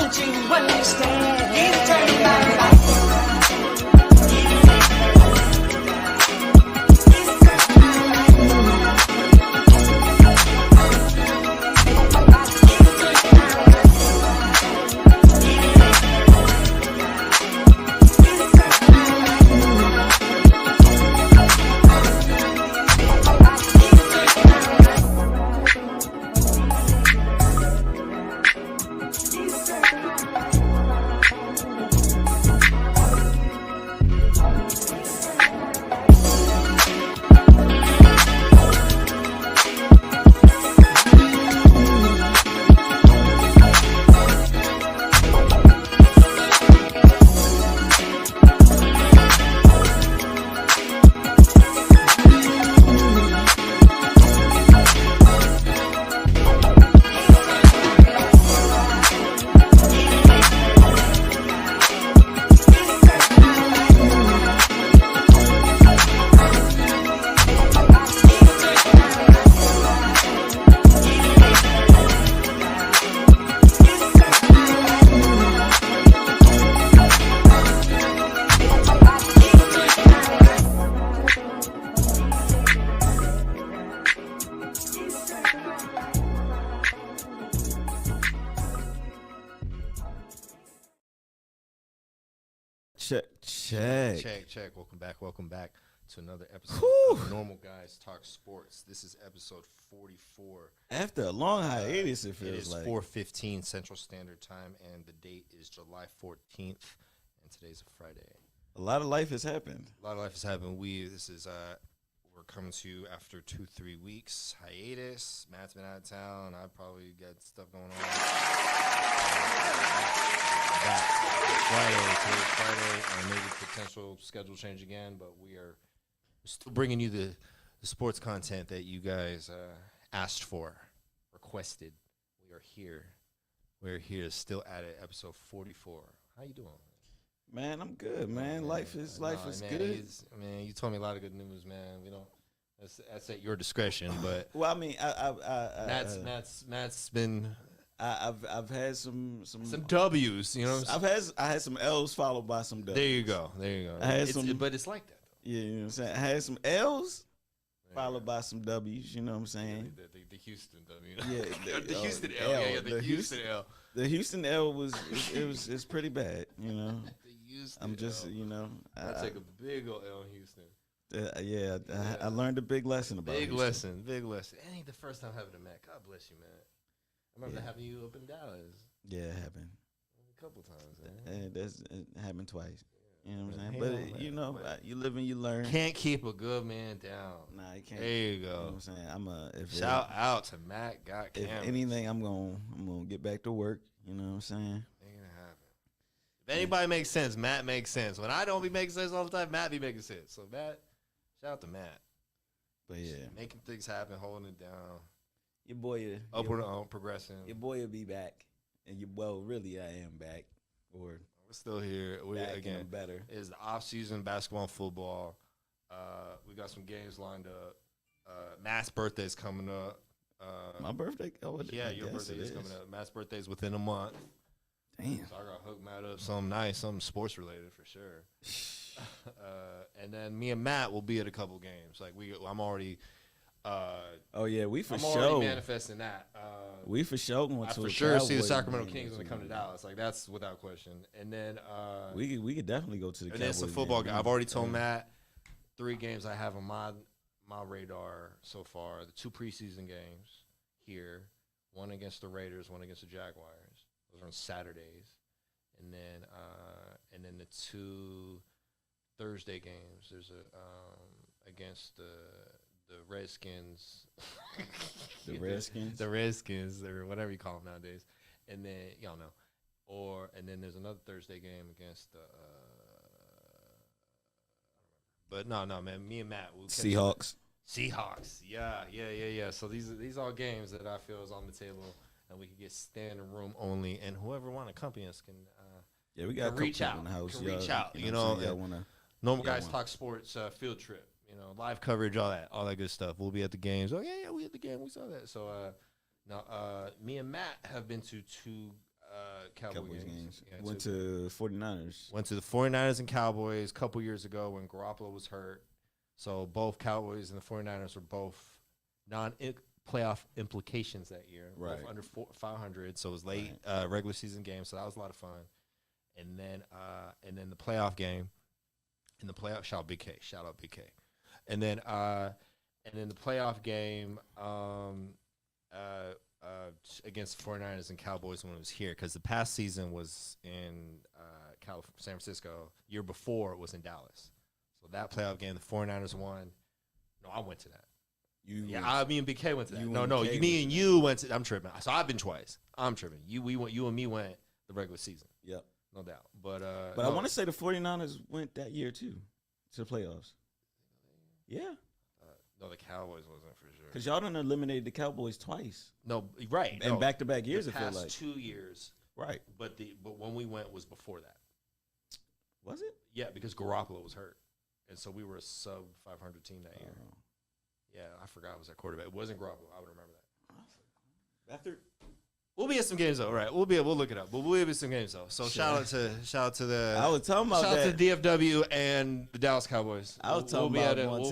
don't you understand? You turn my life. Check. Welcome back to another episode of Normal Guys Talk Sports. This is episode 44. After a long hiatus, it feels like. It is 4:15 Central Standard Time, and the date is July 14th, and today's a Friday. A lot of life has happened. We're coming to you after 2-3 weeks hiatus. Matt's been out of town. I probably got stuff going on. Today's Friday, maybe potential schedule change again, but we're still bringing you the sports content that you guys asked for, requested. We are here. We're here, still at it, episode 44. How you doing? Man, I'm good, man. Life is good. Man, you told me a lot of good news, man. We don't. That's at your discretion, but well, I mean, Matt's been. I've had some W's, you know. I had some L's followed by some W's. There you go. I had but it's like that, though. Yeah, you know what I'm saying. I had some L's followed by some W's. You know what I'm saying? The Houston W. Yeah, the Houston L. Yeah, the Houston L. The Houston L it's pretty bad. You know. The Houston I'm just L. I take a big old L in Houston. I learned a big lesson about Big Houston. lesson. It ain't the first time having a Matt. God bless you, man. I remember having you up in Dallas. Yeah, it happened. A couple times, man. It happened twice. You know what I'm saying? But, you live and you learn. Can't keep a good man down. Nah, you can't. There you go. You know what I'm saying? Shout out to Matt Got Cameras. If anything, I'm gonna get back to work. You know what I'm saying? Ain't gonna happen. If anybody makes sense, Matt makes sense. When I don't be making sense all the time, Matt be making sense. So, Matt, shout out to Matt. But, yeah. Making things happen, holding it down. Your boy, progressing. Your boy will be back, and really, I am back. Or we're still here. We're again better. It's the off season, basketball and football. We got some games lined up. Matt's birthday's coming up. My birthday? Oh, yeah, your birthday is coming up. Matt's birthday's within a month. Damn. So I gotta hook Matt up something nice, something sports related for sure. And then me and Matt will be at a couple games. I'm already. We for I'm sure already manifesting that. We for sure going to for sure see the Sacramento Kings when they come to Dallas. That's without question. And then we could definitely go to the. And then some football game. I've already told Matt 3 games I have on my radar so far. The 2 preseason games here, one against the Raiders, one against the Jaguars. Those are on Saturdays, and then the 2 Thursday games. There's against the Redskins. The Redskins? The Redskins, or whatever you call them nowadays. And then, y'all know. And then there's another Thursday game against the but no, man. Me and Matt will Seahawks. Yeah. So these are all games that I feel is on the table, and we can get standing room only. And whoever want to accompany us can we got reach out. In the house. Can reach out. Normal Guys Talk Sports field trip. Live coverage, all that good stuff. We'll be at the games. Oh yeah, we at the game. We saw that. So me and Matt have been to 2 Cowboys games. Yeah, Went to 49ers. Went to the 49ers and Cowboys a couple years ago when Garoppolo was hurt. So both Cowboys and the 49ers were both non-playoff implications that year. Right. Both under 500. So it was late regular season game. So that was a lot of fun. And then the playoff game. In the playoff, shout out Big K. And then the playoff game against the 49ers and Cowboys when it was here, because the past season was in San Francisco. Year before it was in Dallas. So that playoff game, the 49ers won. No, I went to that. Me and Big K went to that. Me and you went to. I'm tripping. So I've been twice. I'm tripping. You and me went the regular season. Yep. No doubt. But I want to say the 49ers went that year too to the playoffs. Yeah. No, the Cowboys wasn't for sure. Because y'all done eliminated the Cowboys twice. No, right. And back-to-back years, the it felt past like. 2 years. Right. But when we went was before that. Was it? Yeah, because Garoppolo was hurt. And so we were a sub-500 team that year. Yeah, I forgot it was our quarterback. It wasn't Garoppolo. I would remember that. After We'll be at some games though, right? We'll look it up. But we'll be at some games though. So shout out to the. I was talking about shout that. out to DFW and the Dallas Cowboys. I was talking about we'll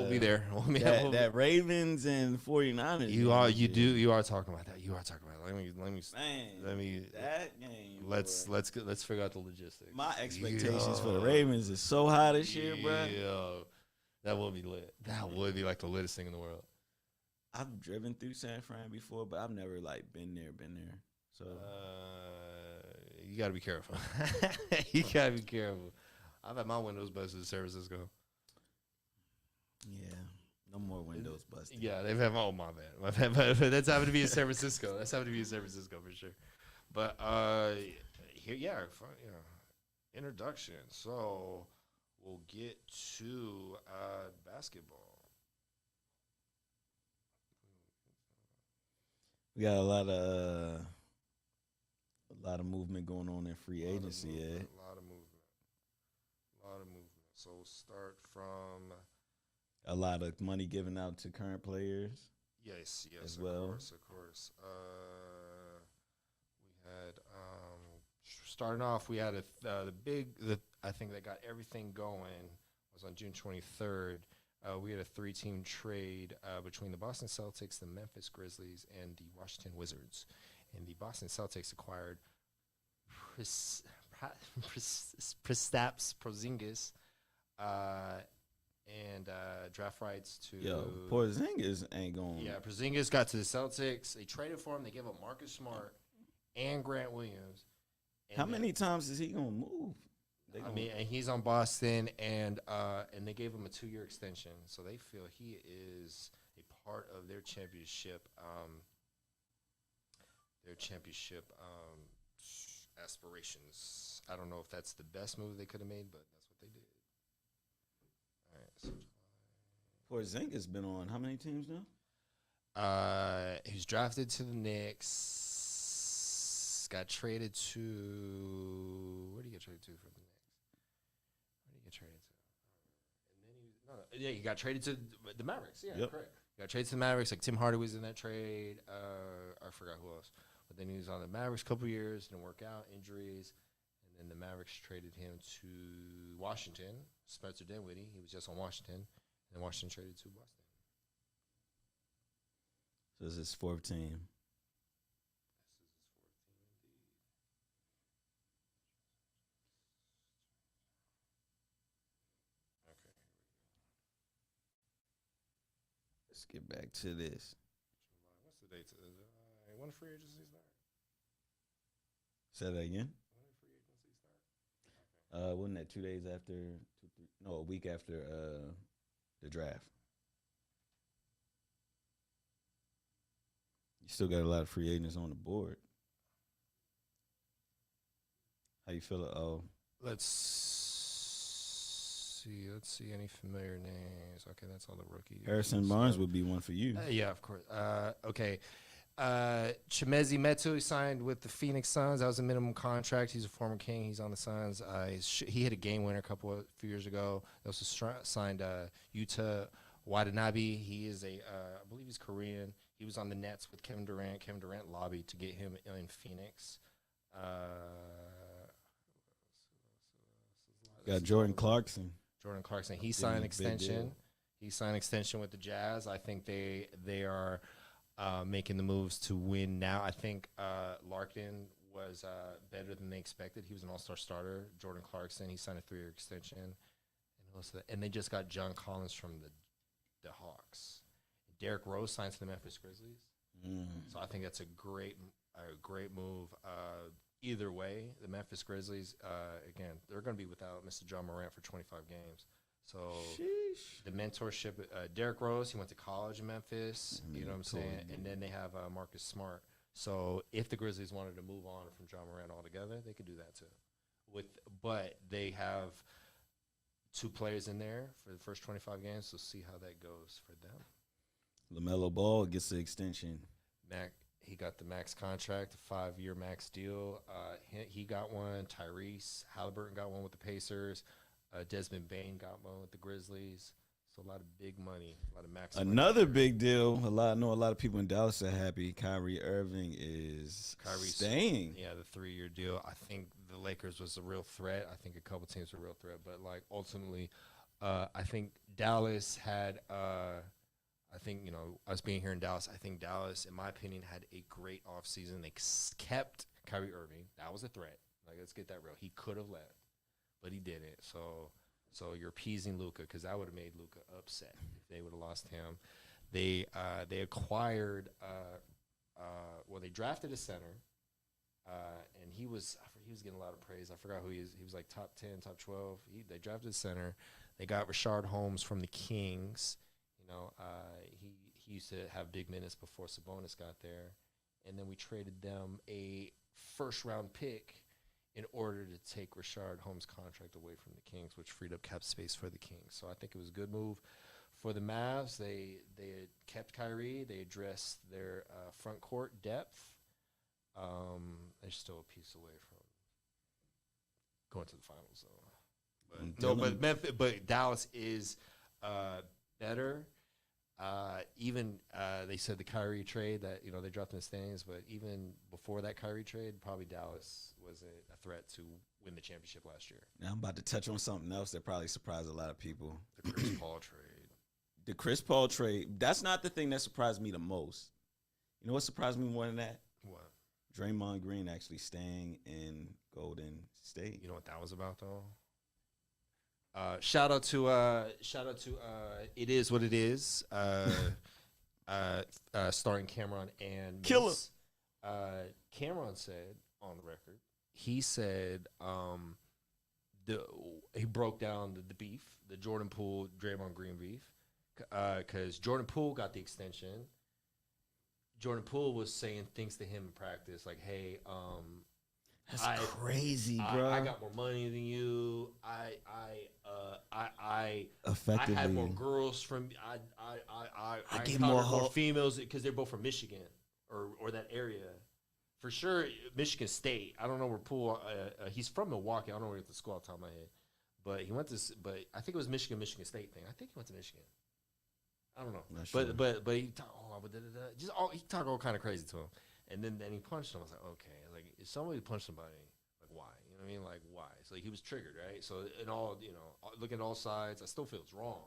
be there. That Ravens and 49ers. You are talking about that. You are talking about that. Let me that game. Let's figure out the logistics. My expectations for the Ravens is so high this year, bro. Yeah, that would be lit. That would be like the littest thing in the world. I've driven through San Fran before, but I've never been there. So you gotta be careful. You gotta be careful. I've had my windows busted in San Francisco. Yeah, no more windows busted. Yeah, they've had my bad. But that's happened to be in San Francisco. That's happened to be in San Francisco for sure. But here, introduction. So we'll get to basketball. We got a lot of movement going on in free agency. A lot of movement. So we'll start from a lot of money given out to current players. Yes, as of well. course. We had starting off. We had I think that got everything going was on June 23rd. We had a 3-team trade between the Boston Celtics, the Memphis Grizzlies, and the Washington Wizards. And the Boston Celtics acquired Kristaps Porzingis and draft rights to. Yo, Porzingis ain't going. Yeah, Porzingis got to the Celtics. They traded for him. They gave up Marcus Smart and Grant Williams. How many times is he gonna move? And he's on Boston, and they gave him a 2-year extension, so they feel he is a part of their championship aspirations. I don't know if that's the best move they could have made, but that's what they did. All right. So Porzingis been on how many teams now? He's drafted to the Knicks. Got traded to where did he get traded to from the Knicks? He got traded to the Mavericks. Yeah, yep. Correct. He got traded to the Mavericks. Like Tim Hardaway was in that trade. I forgot who else. But then he was on the Mavericks a couple years. Didn't work out. Injuries. And then the Mavericks traded him to Washington. Spencer Dinwiddie. He was just on Washington. And then Washington traded to Boston. So this is his 4th team. Let's get back to this. What's the date? When free agency start? Say that again. When free agency start? Wasn't that 2 days after? A week after the draft. You still got a lot of free agents on the board. How you feel? Let's see any familiar names. Okay, that's all the rookies. Harrison Barnes would be one for you. Yeah, of course. Okay. Chimezie Metu signed with the Phoenix Suns. That was a minimum contract. He's a former King. He's on the Suns. He hit a game winner a few years ago. They also signed Yuta Watanabe. He is I believe he's Korean. He was on the Nets with Kevin Durant. Kevin Durant lobbied to get him in Phoenix. Got Jordan Clarkson. Jordan Clarkson. He him signed a big extension. deal. He signed extension with the Jazz. I think they are making the moves to win now. I think Larkin was better than they expected. He was an all-star starter. Jordan Clarkson, he signed a 3-year extension. And they just got John Collins from the Hawks. Derrick Rose signed to the Memphis Grizzlies. So I think that's a great move. Either way, the Memphis Grizzlies, again, they're going to be without Mr. John Morant for 25 games. So the mentorship, Derrick Rose, he went to college in Memphis. You know what I'm saying? And then they have Marcus Smart. So if the Grizzlies wanted to move on from John Morant altogether, they could do that too. But they have 2 players in there for the first 25 games. So see how that goes for them. LaMelo Ball gets the extension. He got the max contract, a 5-year max deal. He got one. Tyrese Halliburton got one with the Pacers. Desmond Bane got one with the Grizzlies. So a lot of big money, a lot of max. Another big deal. I know a lot of people in Dallas are happy. Kyrie Irving is staying. Yeah, the 3-year deal. I think the Lakers was a real threat. I think a couple teams were a real threat, but like ultimately, I think Dallas had. I think, us being here in Dallas, I think Dallas, in my opinion, had a great offseason. They kept Kyrie Irving. That was a threat. Like, let's get that real. He could have left, but he didn't. So you're appeasing Luka because that would have made Luka upset if they would have lost him. They acquired they drafted a center, and he was getting a lot of praise. I forgot who he is. He was like top 10, top 12. They drafted a center. They got Rashard Holmes from the Kings. He used to have big minutes before Sabonis got there. And then we traded them a first-round pick in order to take Rashard Holmes' contract away from the Kings, which freed up cap space for the Kings. So I think it was a good move for the Mavs. They had kept Kyrie. They addressed their front court depth. They're still a piece away from going to the finals, though. But Dallas is better. They said the Kyrie trade that they dropped in the standings, but even before that Kyrie trade, probably Dallas was a threat to win the championship last year. Now I'm about to touch on something else that probably surprised a lot of people. The Chris Paul trade. The Chris Paul trade. That's not the thing that surprised me the most. You know what surprised me more than that? What? Draymond Green actually staying in Golden State. You know what that was about, though? Shout out to It Is What It Is, starring Cameron and Killer. Cameron said on the record, he said he broke down the beef, the Jordan Poole Draymond Green beef, because Jordan Poole got the extension. Jordan Poole was saying things to him in practice like, "Hey, that's crazy, bro. I got more money than you. I effectively had more girls from. I get more females because they're both from Michigan or that area, for sure. Michigan State. I don't know where Poole. He's from Milwaukee. I don't know where he went to school off the top of my head, but he went to. But I think it was Michigan State thing. I think he went to Michigan. I don't know, sure. but he talked he talked all kind of crazy to him. And then he punched him. I was like, okay. Like, if somebody punched somebody, like, why? You know what I mean? Like, why? So he was triggered, right? So looking at all sides, I still feel it's wrong,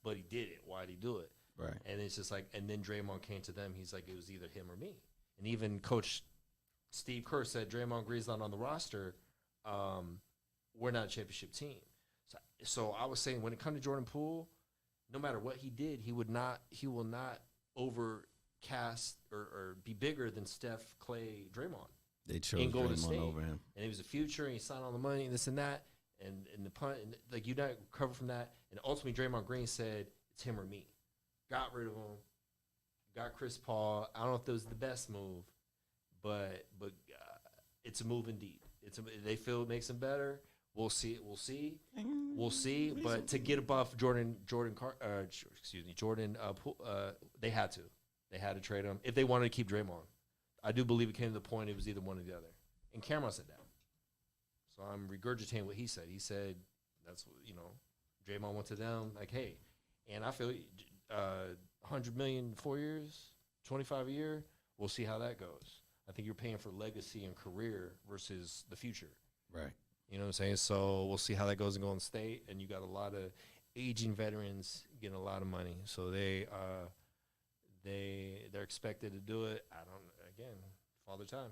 but he did it. Why did he do it? Right. And it's just like, and then Draymond came to them. He's like, it was either him or me. And even Coach Steve Kerr said, Draymond Green's not on the roster. We're not a championship team. So I was saying, when it comes to Jordan Poole, no matter what he did, he will not overcast or be bigger than Steph, Clay, Draymond. They chose Draymond over him, and he was a future, and he signed all the money, and this and that, and the punt, and like you not cover from that. And ultimately, Draymond Green said it's him or me. Got rid of him. Got Chris Paul. I don't know if that was the best move, but it's a move indeed. They feel it makes them better. We'll see. But to get above Jordan, they had to. They had to trade him if they wanted to keep Draymond. I do believe it came to the point it was either one or the other. And Cameron said that. So I'm regurgitating what he said. He said that's Draymond went to them like, hey, and I feel $100 million 4 years, $25 a year. We'll see how that goes. I think you're paying for legacy and career versus the future. Right. You know what I'm saying? So we'll see how that goes in Golden State. And you got a lot of aging veterans getting a lot of money. So they're expected to do it. I don't, again, father time.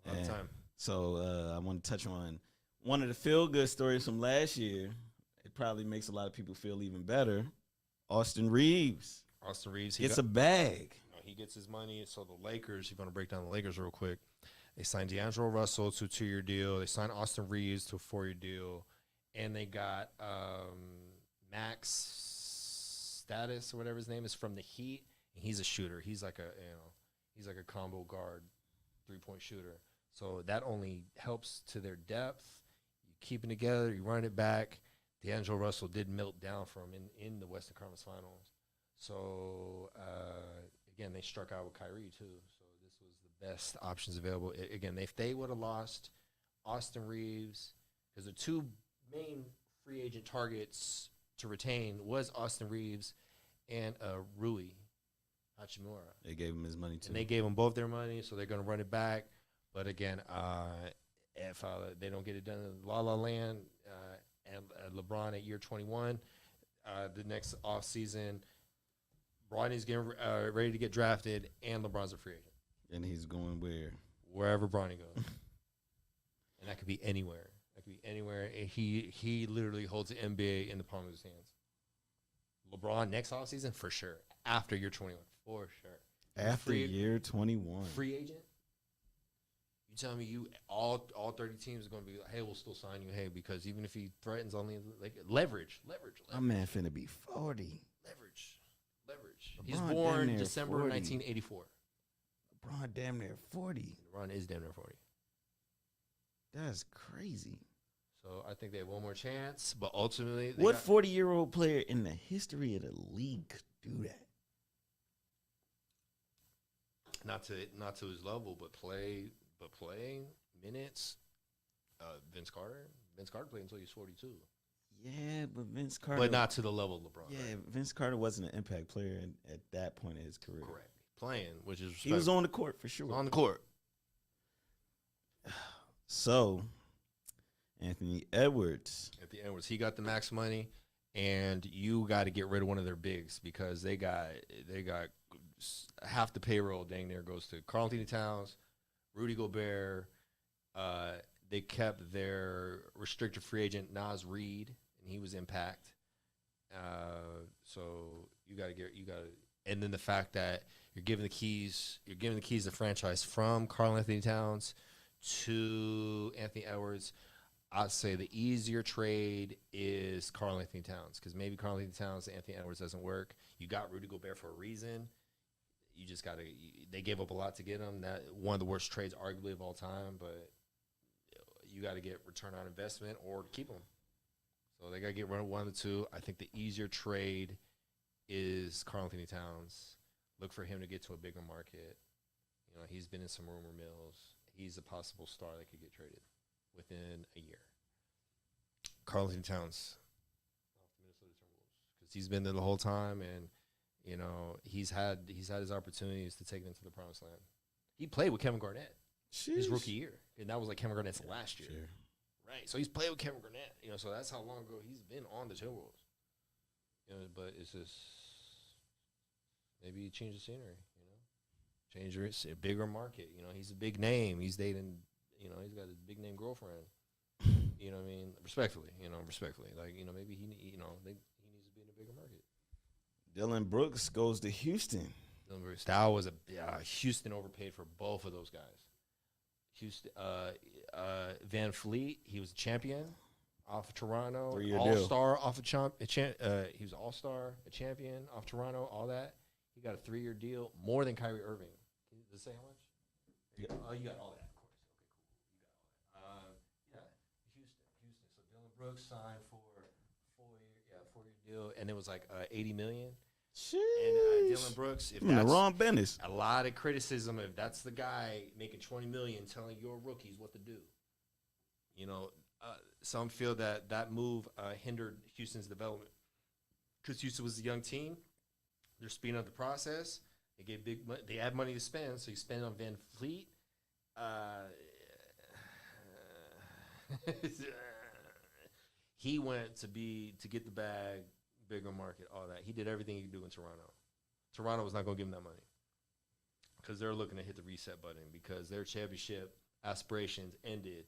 A lot of time. So I want to touch on one of the feel-good stories from last year. It probably makes a lot of people feel even better. Austin Reeves. Austin Reeves. Gets a bag. He gets his money. So the Lakers, you're going to break down the Lakers real quick. They signed D'Angelo Russell to a 2-year deal. They signed Austin Reeves to a 4-year deal. And they got Max Status or whatever his name is from the Heat. And he's a shooter. He's like a combo guard, 3-point shooter. So that only helps to their depth. You keep it together. You run it back. D'Angelo Russell did melt down for him in the Western Conference Finals. So, again, they struck out with Kyrie, too. So this was the best options available. Again, if they would have lost Austin Reeves, because the two main free agent targets to retain was Austin Reeves and Rui Hachimura. They gave him his money, too. And they gave him both their money, so they're going to run it back. But, again, if they don't get it done in La La Land and LeBron at year 21, the next offseason, Bronny's getting ready to get drafted, and LeBron's a free agent. And he's going where? Wherever Bronny goes. And that could be anywhere. That could be anywhere. And he literally holds the NBA in the palm of his hands. LeBron next offseason, for sure. After year 21, for sure. After year 21. Free agent? You tell me all 30 teams are going to be like, hey, we'll still sign you, hey, because even if he threatens only, like, leverage. My man finna be 40. Leverage. LeBron He's born damn near December 40. 1984. LeBron damn near 40. LeBron is damn near 40. That's crazy. So I think they have one more chance, but ultimately, What 40-year-old player in the history of the league could do that? not to his level, but playing minutes. Vince Carter played until he was 42, Yeah, but Vince Carter. but not to the level of LeBron. Yeah, right? Vince Carter wasn't an impact player at that point in his career. Correct. Playing, which is He was on the court for sure. on the court. So, Anthony Edwards. At the end was he got the max money, and you got to get rid of one of their bigs because they got half the payroll. Dang near goes to Karl Anthony Towns, Rudy Gobert. They kept their restricted free agent Naz Reid, and he was impact. So you got to, and then the fact that you're giving the keys to franchise from Karl Anthony Towns to Anthony Edwards. I'd say the easier trade is Karl Anthony Towns because maybe Karl Anthony Towns to Anthony Edwards doesn't work. You got Rudy Gobert for a reason. You just got to. They gave up a lot to get him. That one of the worst trades, arguably of all time. But you got to get return on investment or keep him. So they got to get rid of one of the two. I think the easier trade is Karl Anthony Towns. Look for him to get to a bigger market. You know, he's been in some rumor mills. He's a possible star that could get traded within a year. Karl Anthony Towns off the Minnesota Timberwolves because he's been there the whole time, and you know he's had his opportunities to take them to the promised land. He played with Kevin Garnett his rookie year, and that was like Kevin Garnett's last year, right? So he's played with Kevin Garnett, you know. So that's how long ago he's been on the Timberwolves. You know, but it's just maybe change the scenery, you know, change a bigger market. You know, he's a big name. He's dating. You know, he's got a big name girlfriend. You know what I mean? Respectfully. Like, you know, maybe he needs to be in a bigger market. Dylan Brooks goes to Houston. Dylan Brooks. That was Houston overpaid for both of those guys. Houston, Van Fleet, he was a champion off of Toronto. 3-year All-star off of he was all-star, a champion off Toronto, all that. He got a 3-year deal, more than Kyrie Irving. Does it say how much? Oh, you got all that. Houston. So Dylan Brooks signed for a 4-year deal, and it was like $80 million. Sheesh. And Dylan Brooks, if that's Ron Bennis. a lot of criticism, if that's the guy making $20 million telling your rookies what to do, you know, some feel that move hindered Houston's development because Houston was a young team. They're speeding up the process. They gave big money. They had money to spend, so you spend on Van Fleet. He went to get the bag, bigger market, all that. He did everything he could do in Toronto. Toronto was not going to give him that money because they're looking to hit the reset button because their championship aspirations ended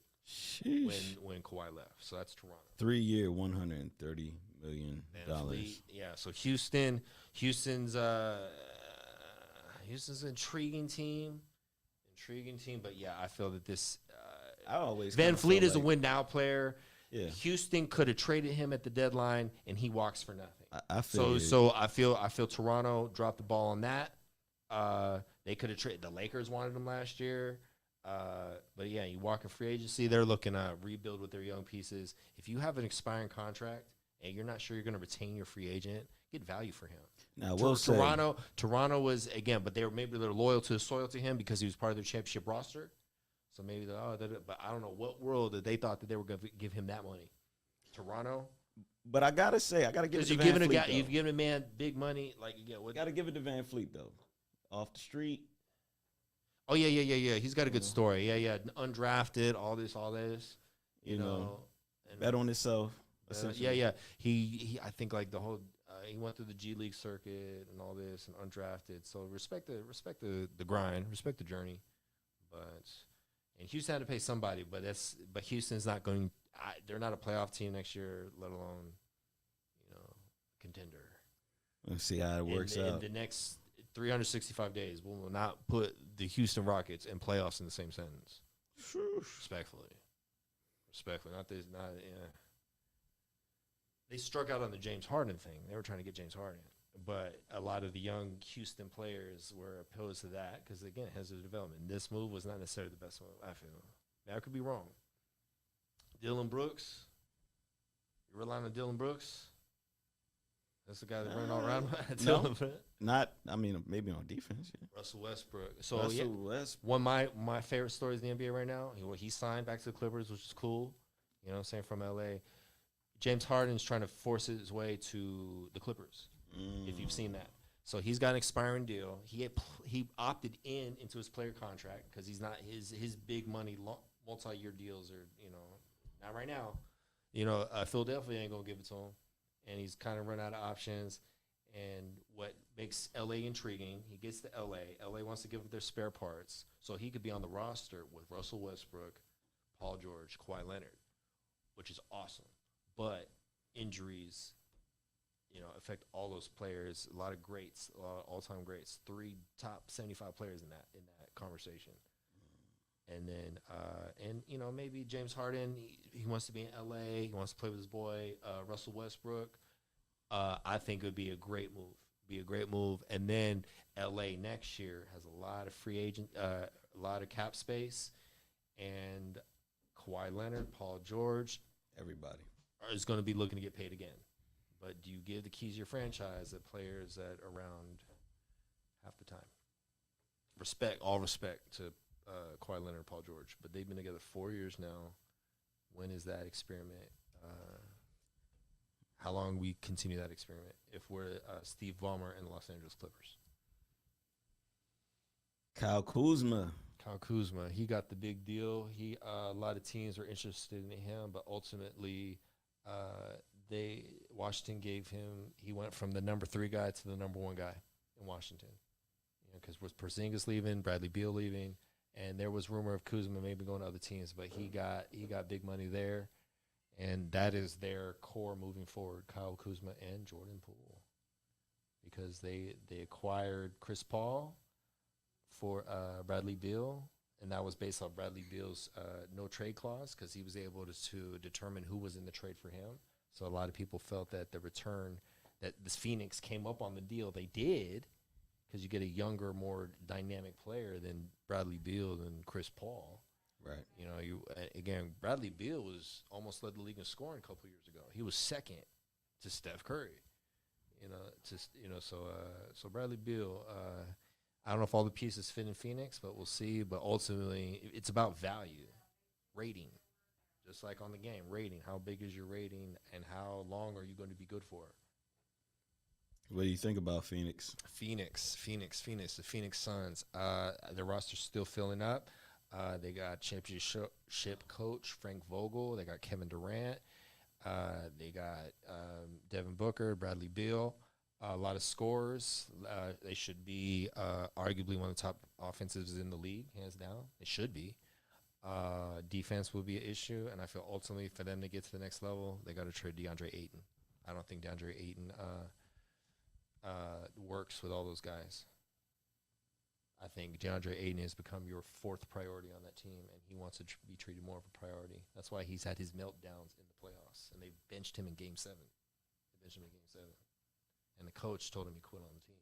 when Kawhi left. So that's Toronto. 3-year, $130 million. Yeah. So Houston's an intriguing team. But yeah, I feel that this I always Van kinda Fleet feel is a like- win now player. Yeah, Houston could have traded him at the deadline, and he walks for nothing. I feel So I feel Toronto dropped the ball on that. They could have traded. The Lakers wanted him last year, but yeah, you walk in free agency. They're looking to rebuild with their young pieces. If you have an expiring contract and you're not sure you're going to retain your free agent, get value for him. Now, we'll say, Toronto was again, but they're loyal to him because he was part of their championship roster. So maybe but I don't know what world that they thought that they were going to give him that money. Toronto, but I gotta say, I gotta give it to Van Fleet. You've given a man big money, like Gotta give it to Van Fleet though. Off the street. Oh yeah. He's got a good story. Yeah. Undrafted, all this. You know, and, Bet on himself. yeah. He I think like the whole he went through the G League circuit and all this and undrafted. So respect the grind, respect the journey. And Houston had to pay somebody, but Houston's not going. They're not a playoff team next year, let alone contender. Let's see how it works in out. the next 365 days, we will not put the Houston Rockets and playoffs in the same sentence. Respectfully, not this. Not yeah. They struck out on the James Harden thing. They were trying to get James Harden, but a lot of the young Houston players were opposed to that because again, it has a development. This move was not necessarily the best move. I feel. Now, I could be wrong. Dylan Brooks, you relying on Dylan Brooks? That's the guy that ran all around. Maybe on defense. Yeah. Russell Westbrook. So Westbrook. one of my favorite stories in the NBA right now. He signed back to the Clippers, which is cool. You know what I'm saying, from LA. James Harden's trying to force his way to the Clippers. If you've seen that. So he's got an expiring deal. He opted into his player contract because he's not his big money multi-year deals are not right now. Philadelphia ain't gonna give it to him, and he's kind of run out of options. And what makes LA intriguing, he gets to LA. LA wants to give him their spare parts, so he could be on the roster with Russell Westbrook, Paul George, Kawhi Leonard, which is awesome. But injuries, affect all those players. A lot of greats, a lot of all-time greats. 3 top 75 players in that conversation. And then, maybe James Harden, he wants to be in LA. He wants to play with his boy Russell Westbrook. I think it would be a great move. And then LA next year has a lot of free agent, a lot of cap space, and Kawhi Leonard, Paul George, Everybody is going to be looking to get paid again. But do you give the keys to your franchise to players that are around half the time? All respect to Kawhi Leonard and Paul George, but they've been together 4 years now. When is that experiment? How long we continue that experiment if we're Steve Ballmer and the Los Angeles Clippers? Kyle Kuzma, he got the big deal. A lot of teams were interested in him, but ultimately, Washington gave him. He went from the number 3 guy to the number 1 guy in Washington. Because with Porzingis leaving, Bradley Beal leaving, and there was rumor of Kuzma maybe going to other teams, but he got big money there, and that is their core moving forward. Kyle Kuzma and Jordan Poole, because they acquired Chris Paul for Bradley Beal, and that was based off Bradley Beal's no trade clause because he was able to determine who was in the trade for him. So a lot of people felt that the return that this Phoenix came up on the deal, they did, because you get a younger, more dynamic player than Bradley Beal and Chris Paul. right? Bradley Beal almost led the league in scoring a couple years ago. He was second to Steph Curry. So Bradley Beal. I don't know if all the pieces fit in Phoenix, but we'll see. But ultimately, it's about value, rating, just like on the game, rating. How big is your rating, and how long are you going to be good for? What do you think about Phoenix? The Phoenix Suns. Their roster's still filling up. They got championship coach Frank Vogel. They got Kevin Durant. They got Devin Booker, Bradley Beal. A lot of scorers. They should be arguably one of the top offensives in the league, hands down. They should be. Defense will be an issue, and I feel ultimately for them to get to the next level, they got to trade DeAndre Ayton. I don't think DeAndre Ayton works with all those guys. I think DeAndre Ayton has become your fourth priority on that team, and he wants to be treated more of a priority. That's why he's had his meltdowns in the playoffs, and they benched him in Game 7. And the coach told him he quit on the team.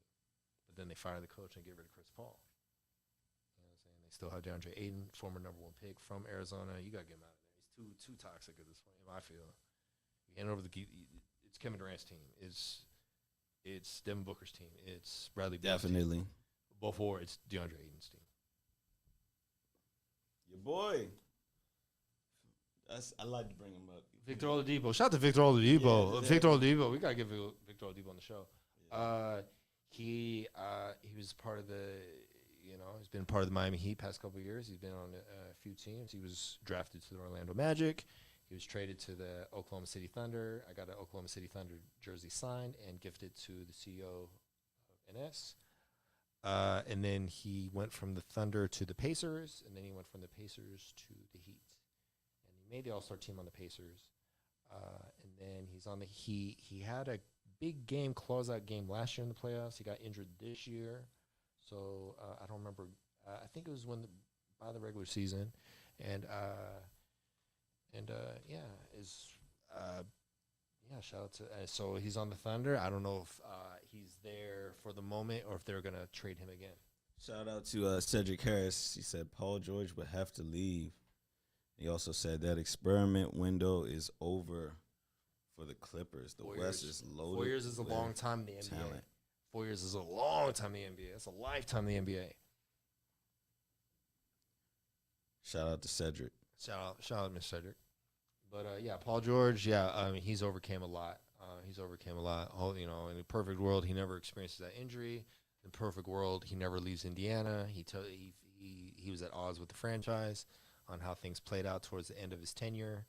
But then they fired the coach and get rid of Chris Paul. You know what I'm saying? They still have DeAndre Ayton, former number 1 pick from Arizona. You got to get him out of there. He's too toxic at this point, I feel. You hand over it's Kevin Durant's team. It's Devin Booker's team. It's Bradley Beal's Definitely. team. Before it's DeAndre Ayton's team. Your boy. I like to bring him up. Victor Oladipo. Shout out to Victor Oladipo. Yeah, Victor Oladipo. We gotta give Victor Oladipo on the show. Yeah. He was part of he's been part of the Miami Heat past couple of years. He's been on a few teams. He was drafted to the Orlando Magic. He was traded to the Oklahoma City Thunder. I got an Oklahoma City Thunder jersey signed and gifted to the CEO of NS. And then he went from the Thunder to the Pacers, and then he went from the Pacers to the Heat. And he made the All-Star team on the Pacers. And then he's on he had a big game, closeout game last year in the playoffs. He got injured this year. So I don't remember. I think it was by the regular season. And shout out to so he's on the Thunder. I don't know if he's there for the moment or if they're gonna trade him again. Shout out to Cedric Harris. He said Paul George would have to leave. He also said that experiment window is over for the Clippers. The West is loaded. 4 years is a long time in the NBA. Talent. 4 years is a long time in the NBA. It's a lifetime in the NBA. Shout out to Cedric. Shout out, Miss Cedric. But Paul George, he's overcame a lot. In a perfect world, he never experiences that injury. In a perfect world, he never leaves Indiana. He was at odds with the franchise on how things played out towards the end of his tenure.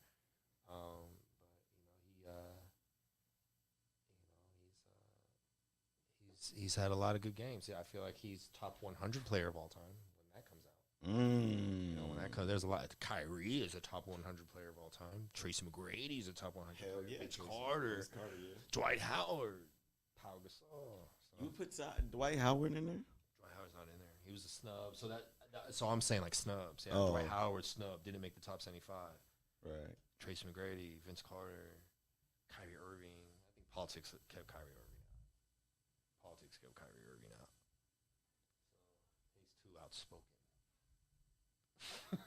He's had a lot of good games. Yeah, I feel like he's top 100 player of all time when that comes out. When that comes, there's a lot. Kyrie is a top 100 player of all time. Tracy McGrady is a top 100 player. Yeah, Vince Carter, Dwight Howard, Pau Gasol. You put Dwight Howard in there? Dwight Howard's not in there. He was a snub. So I'm saying like snubs. Yeah, Dwight Howard snub didn't make the top 75. Right. Tracy McGrady, Vince Carter, Kyrie Irving. I think politics kept Kyrie Irving out. So he's too outspoken.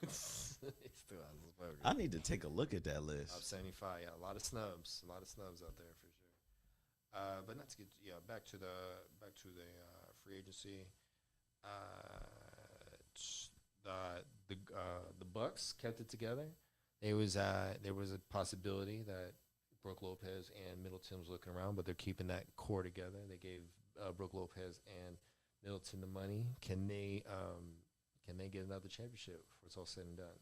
He's too outspoken. I need to take a look at that list. Top 75, yeah, a lot of snubs out there for sure. But not to get back to the free agency. The Bucks kept it together. There was a possibility that Brook Lopez and Middleton was looking around, but they're keeping that core together. They gave Brook Lopez and Middleton the money. Can they get another championship before it's all said and done?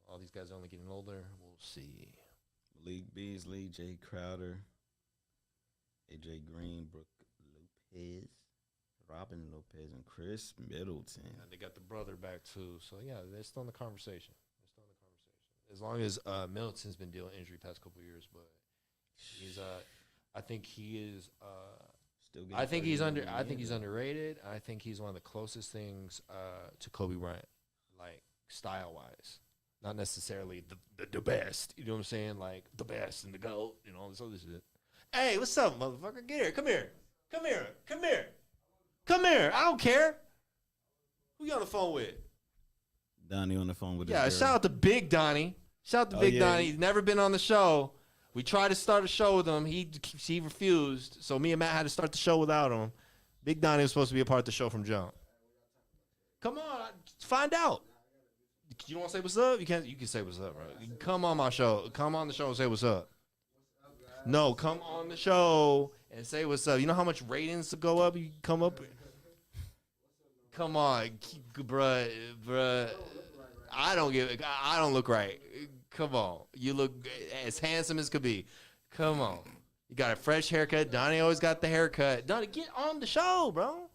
All these guys are only getting older. We'll see. Malik Beasley, Jay Crowder, AJ Green, Brook Lopez, Robin Lopez, and Chris Middleton. And they got the brother back too. So yeah, they're still in the conversation. As long as Middleton's been dealing with injury past couple of years, but he's I think he is Still I think he's underrated. I think he's one of the closest things to Kobe Bryant, like style wise. Not necessarily the best. You know what I'm saying? Like the best and the GOAT and all this other shit. Hey, what's up, motherfucker? Get here. Come here. I don't care. Who you on the phone with? Donnie on the phone with his girl. Shout out to Big Donnie. Donnie. He's never been on the show. We tried to start a show with him. He refused. So me and Matt had to start the show without him. Big Donnie was supposed to be a part of the show from jump. Come on, find out. You don't want to say what's up? You can say what's up, right? You can come on my show. Come on the show and say what's up. No, come on the show and say what's up. You know how much ratings to go up? You come Come on, bruh. I don't look right. Come on. You look as handsome as could be. Come on. You got a fresh haircut. Donnie always got the haircut. Donnie, get on the show, bro.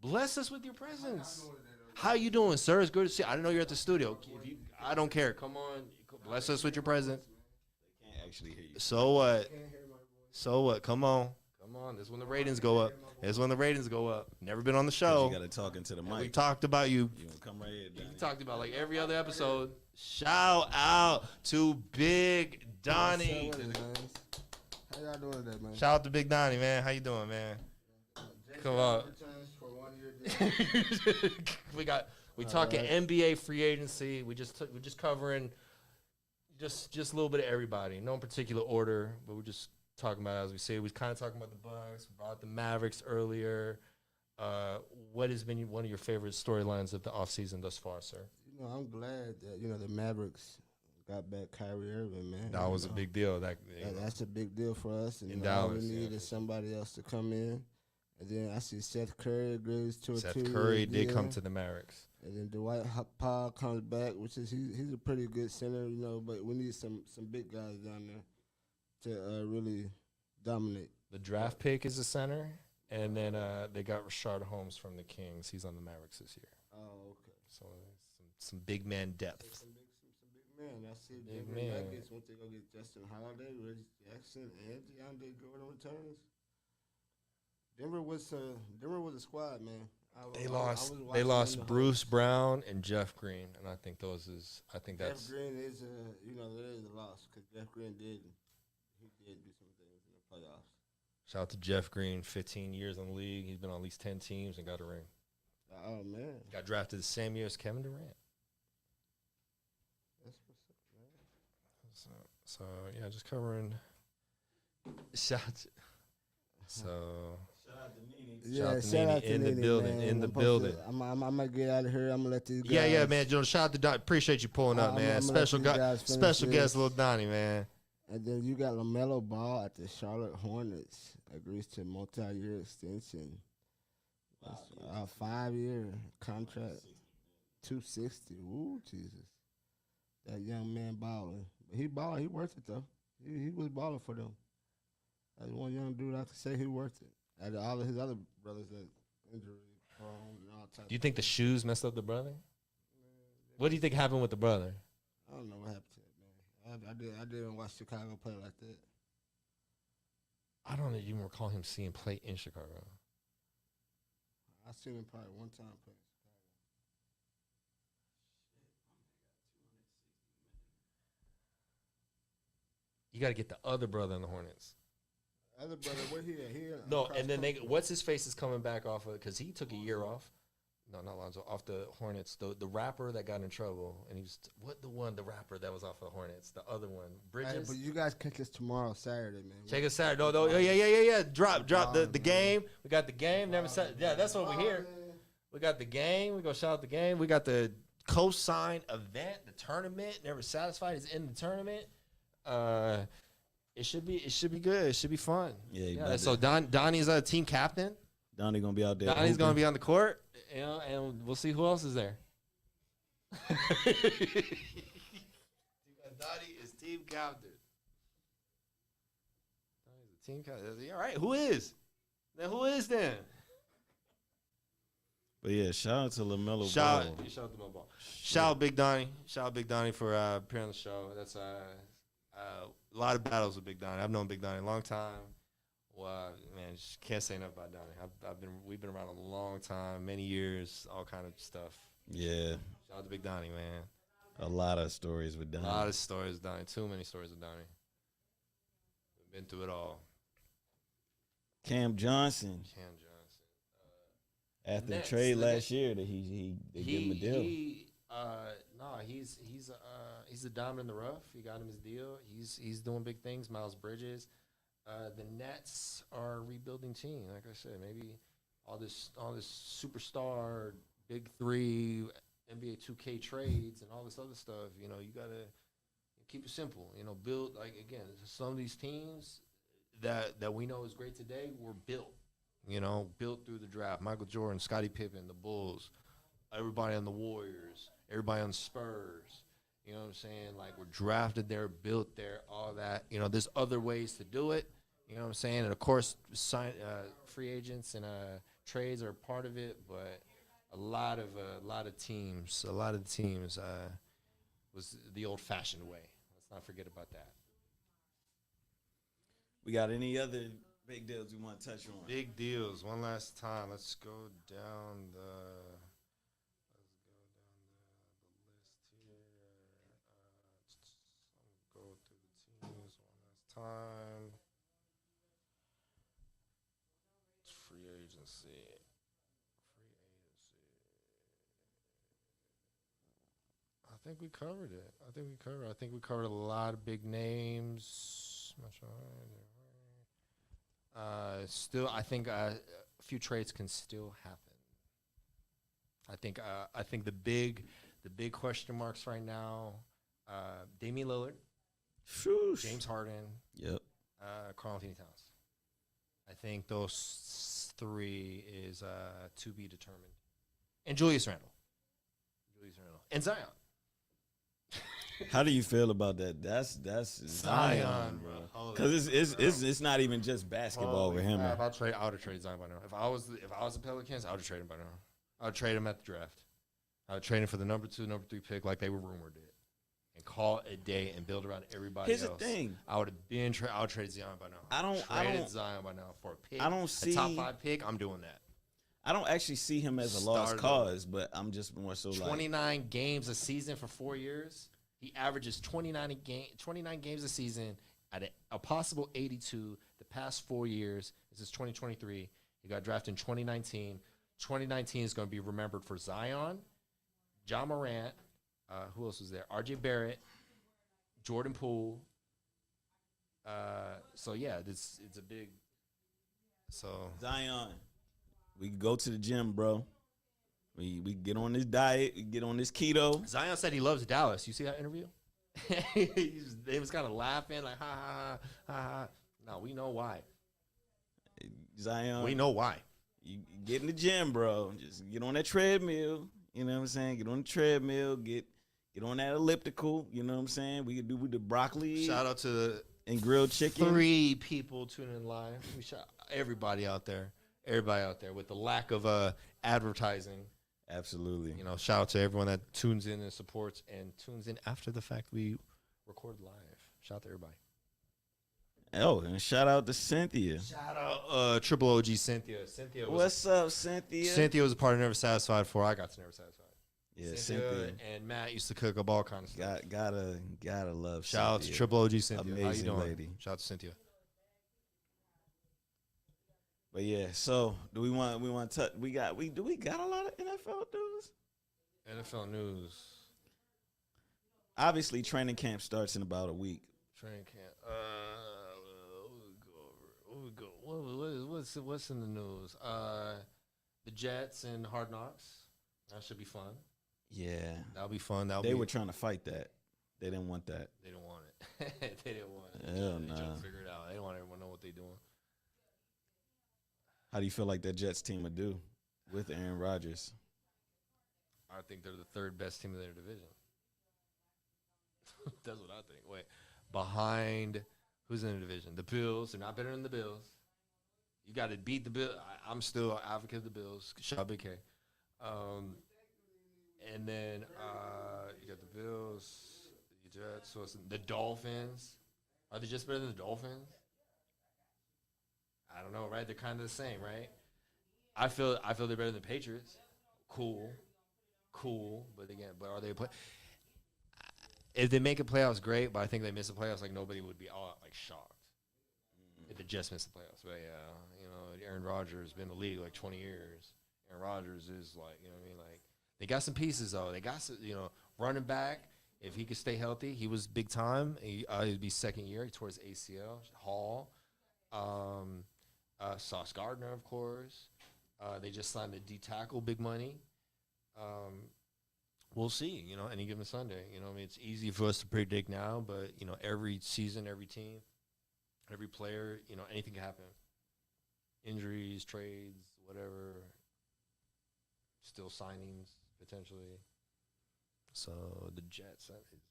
Bless us with your presence. How you doing, sir? It's good to see you. I didn't know you're at the studio. I don't care. Come on. Bless us with your presence. Can't actually hear you. So what? So what? Come on. Come on. This is when the ratings go up. This is when the ratings go up. Never been on the show. You got to talk into the We mic. talked about you. You gonna come right here, Donnie. We talked about like every other episode. Shout out to Big Donnie. How y'all doing today, man? Shout out to Big Donnie, man. How you doing, man? Come on. we talking NBA free agency. We just covering just a little bit of everybody. No particular order, but we're just talking about, as we say, we kind of talking about the Bucks, brought the Mavericks earlier. What has been one of your favorite storylines of the offseason thus far, sir? You know, I'm glad that the Mavericks got back Kyrie Irving, man. That was a big deal. That's a big deal for us. And In all Dallas, we need yeah. is somebody else to come in. And then I see Seth Curry agrees to a Seth 2-year Curry did deal. come to the Mavericks. And then Dwight Powell comes back, which is he's a pretty good center, but we need some big guys down there to really dominate. The draft pick is a center, and then they got Rashard Holmes from the Kings. He's on the Mavericks this year. Oh, okay. So some big man depth. Some big man. I see Big Denver man. Nuggets once they go get Justin Holiday, Reggie Jackson, and DeAndre Gordon returns. Denver was a squad, man. They I lost. was They watching lost them the Bruce Brown and Jeff Green, and I think that's Jeff Green is there is a loss because Jeff Green did do some things in the playoffs. shout out to Jeff Green. 15 years in the league. He's been on at least 10 teams and got a ring. Oh man, Got drafted the same year as Kevin Durant. that's what's up, man. So yeah, just covering. Shout. So. Shout out to Nene in the Nene, building, man. in the I'm supposed building. to- I'm gonna get out of here. I'm gonna let these guys. Yeah, man. Joe, shout out to Don. Appreciate you pulling up, I'm man. gonna let Special these guy, guys finish special this. guest, Lil Donnie, man. And then you got LaMelo Ball at the Charlotte Hornets agrees to multi-year extension. That's a 5-year contract, 260. Ooh, Jesus, that young man balling. He balling. He worth it though. He was balling for them. That's one young dude I have to say he worth it. And all of his other brothers that injury prone and all types. Do you think the shoes messed up the brother? What do you think happened with the brother? I don't know what happened to it, man. I didn't watch Chicago play like that. I don't even recall him seeing play in Chicago. I seen him probably one time play. You got to get the other brother in the Hornets. Other brother, where he at? He No, and then what's his face is coming back off of, because he took a year off. No, not Lonzo, off the Hornets. The rapper that got in trouble, and he was the rapper that was off of the Hornets. The other one, Hey, Bridges. but you guys catch us tomorrow, Saturday, man. Check us Saturday. No, yeah. Drop the game. We got the game. Never said. Yeah, that's what we hear. We got the game. We go shout out the game. We got the co-sign event, the tournament. Never Satisfied is in the tournament. It should be good. It should be fun. Yeah, So Donnie's a team captain. Donnie gonna be out there. Donnie's gonna hooping. be on the court, and we'll see who else is there. Donnie is team captain. Donnie's a team captain. All right, who is? Then who is then? But yeah, shout out to LaMelo Shout Ball. out to Mo Ball. Shout out Big Donnie. Shout out Big Donnie for appearing on the show. That's a lot of battles with Big Donnie. I've known Big Donnie a long time. Well, man, just can't say enough about Donnie. We've been around a long time, many years, all kind of stuff. Yeah, Shout out to Big Donnie, man. a lot of stories with A Donnie. lot of stories with Donnie. Too many stories with Donnie. We've been through it all. Cam Johnson, Cam Johnson. after Next, the trade the last next- year, that they gave him a deal. He's a diamond in the rough. He got him his deal. He's doing big things. Miles Bridges. The Nets are a rebuilding team. Like I said, maybe all this superstar big three NBA 2K trades and all this other stuff. You gotta keep it simple. Build, like, again, some of these teams, that we know is great today were built. You know, built through the draft. Michael Jordan, Scottie Pippen, the Bulls, everybody on the Warriors, everybody on the Spurs. You know what I'm saying? Like, we're drafted there, built there, all that. You know, there's other ways to do it. You know what I'm saying? And, of course, free agents and trades are part of it. But a lot of teams was the old-fashioned way. Let's not forget about that. We got any other big deals we want to touch on? Big deals. One last time. Let's go down the list here. Go through the teams one last time. It's free agency. I think we covered it. I think we covered a lot of big names. Still, I think a few trades can still happen. I think the big question marks right now: Damian Lillard, Shoosh. James Harden, Yep. Karl-Anthony Towns. I think those three is to be determined, and Julius Randle, and Zion. How do you feel about that? That's Zion, bro. Because it's not even just basketball with him. I would have traded Zion by now. If I was the Pelicans, I would have traded him by now. I would trade him at the draft. I would trade him for the number 2, number 3 pick, like they were rumored it, and call it a day and build around everybody else. Here's the thing. I would have been. I would trade Zion by now. I don't traded Zion by now for a pick. I don't see a top 5 pick. I'm doing that. I don't actually see him as a lost cause, but I'm just more so 29 games a season for 4 years. He averages 29 games a season at a possible 82 the past 4 years. This is 2023. He got drafted in 2019. 2019 is going to be remembered for Zion, John Morant, who else was there? R.J. Barrett, Jordan Poole. So, yeah, it's a big – so Zion, we can go to the gym, bro. We get on this diet, we get on this keto. Zion said he loves Dallas. You see that interview? They was kind of laughing like, ha, ha, ha, ha, ha. No, we know why. Zion. We know why. You get in the gym, bro. Just get on that treadmill. You know what I'm saying? Get on the treadmill. Get on that elliptical. You know what I'm saying? We can do with the broccoli. Shout out to and grilled chicken. 3 people tuning in live. We shout everybody out there. Everybody out there with the lack of advertising. Absolutely. You know, shout out to everyone that tunes in and supports and tunes in after the fact we record live. Shout out to everybody. Oh, and shout out to Cynthia. Shout out Triple OG Cynthia. What's up, Cynthia? Cynthia was a part of Never Satisfied before I got to Never Satisfied. Yeah, Cynthia and Matt used to cook up all kinds of stuff. Gotta love Shout out to Triple OG Cynthia. Amazing How you doing? lady. Shout out to Cynthia. But yeah, so do we want to touch? Do we got a lot of NFL news? NFL news. Obviously, training camp starts in about a week. Training camp. What's in the news? The Jets and Hard Knocks. That should be fun. Yeah, That'll be fun. They were trying to fight that. They didn't want that. They didn't want it. They didn't want it. Hell They nah. trying to figure it out. They don't want everyone to know what they're doing. How do you feel like that Jets team would do with Aaron Rodgers? I think they're the 3rd best team in their division. That's what I think. Wait, behind who's in the division? The Bills. They're not better than the Bills. You got to beat the Bills. I'm still an advocate of the Bills. Shout out Big K. And then you got the Bills, the Jets, the Dolphins. Are they just better than the Dolphins? I don't know, right? They're kind of the same, right? I feel they're better than the Patriots. Cool, but are they play? If they make a playoffs, great. But I think they miss the playoffs, like nobody would be shocked if they just miss the playoffs. But yeah, Aaron Rodgers has been in the league like 20 years. Aaron Rodgers is like, you know what I mean? Like, they got some pieces though. They got some, running back. If he could stay healthy, he was big time. He'd be 2nd year. He tore his ACL. Hall. Sauce Gardner, of course. They just signed a D tackle, big money. We'll see, any given Sunday. I mean, it's easy for us to predict now, but, every season, every team, every player, anything can happen. Injuries, trades, whatever. Still signings potentially. So the Jets. That is the Jets.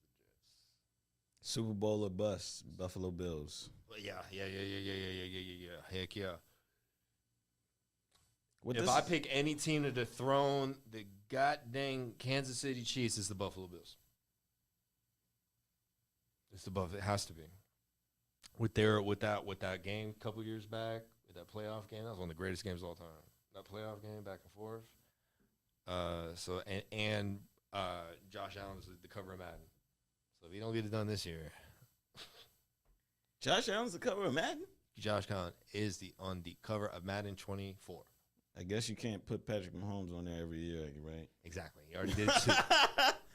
Super Bowl or bust, Buffalo Bills. But yeah. Heck yeah. What If this- I pick any team to dethrone the goddamn Kansas City Chiefs, it's the Buffalo Bills. It's the Buffalo. It has to be. With that game a couple years back, with that playoff game, that was one of the greatest games of all time. That playoff game, back and forth. Josh Allen is the cover of Madden. So if he don't get it done this year, Josh Allen's the cover of Madden? Josh Allen is on the cover of Madden 24. I guess you can't put Patrick Mahomes on there every year, right? Exactly. He already did it too.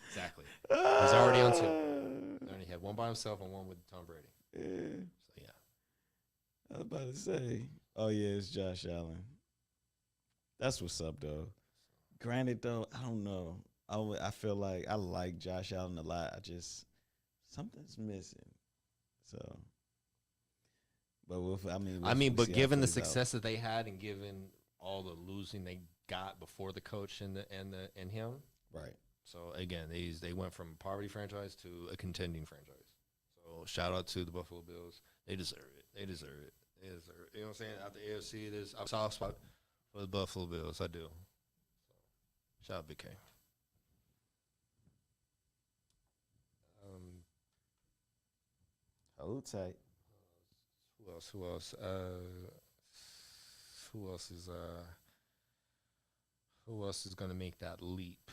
Exactly. He's already on two. He already had one by himself and one with Tom Brady. Yeah. So yeah. I was about to say. Oh yeah, it's Josh Allen. That's what's up, though. Granted, though, I don't know. I feel like I like Josh Allen a lot. Something's missing. So, but But given the success that they had and given all the losing they got before the coach and him, right? so again, they went from a poverty franchise to a contending franchise. So shout out to the Buffalo Bills. They deserve it. They deserve it. You know what I'm saying? Out the AFC, there's a soft spot for the Buffalo Bills. I do. So, shout out Big K. Hold tight. Who else? Who else is gonna make that leap?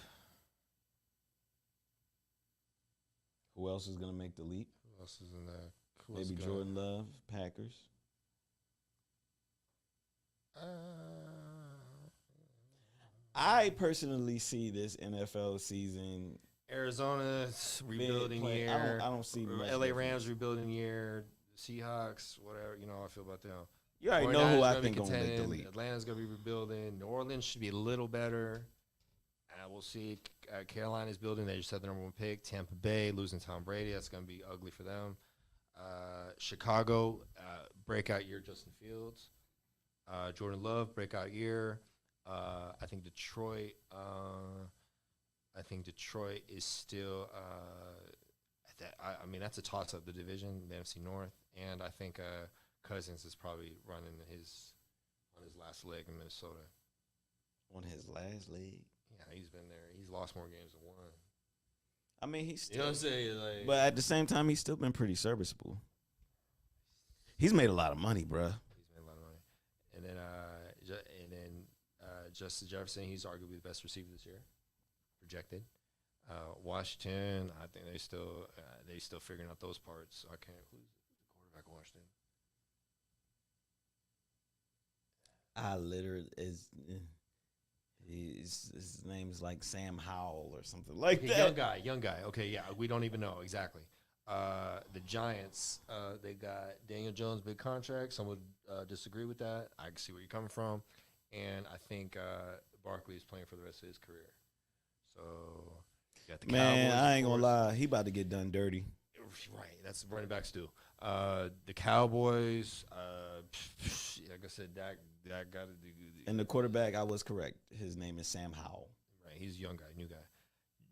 Who else is gonna make the leap? Who else is in that? Who else Maybe gonna- Jordan Love, Packers. I personally see this NFL season. Arizona's rebuilding play- year. I don't see much LA difference. Rams rebuilding year. Seahawks, whatever. You know how I feel about them. You already know 49ers who I gonna be think gonna make the contending. leap. Atlanta's gonna be rebuilding. New Orleans should be a little better. We'll see. Carolina's building. They just had the number one pick. Tampa Bay losing Tom Brady. That's gonna be ugly for them. Chicago breakout year. Justin Fields. Jordan Love breakout year. I think Detroit. Is still. That's a toss up the division, the NFC North, and I think Cousins is probably running on his last leg in Minnesota. On his last leg. Yeah, he's been there. He's lost more games than one. I mean, he's still. You know what I'm saying? Like, But at the same time, he's still been pretty serviceable. He's made a lot of money, bruh. he's made a lot of money. And then Justin Jefferson, he's arguably the best receiver this year, projected. Washington, I think they still figuring out those parts. So I can't. Who's the quarterback of Washington? I literally his name is like Sam Howell or something like Okay, that. young guy. Okay, yeah, we don't even know exactly. The Giants, they got Daniel Jones, big contract. Some would disagree with that. I can see where you're coming from, and I think Barkley is playing for the rest of his career. So, you got the Man, Cowboys, I of ain't gonna course. lie, he about to get done dirty. Right, that's what running backs do. The Cowboys, like I said, Dak got to do. And the quarterback, I was correct. His name is Sam Howell. Right, he's a young guy, new guy.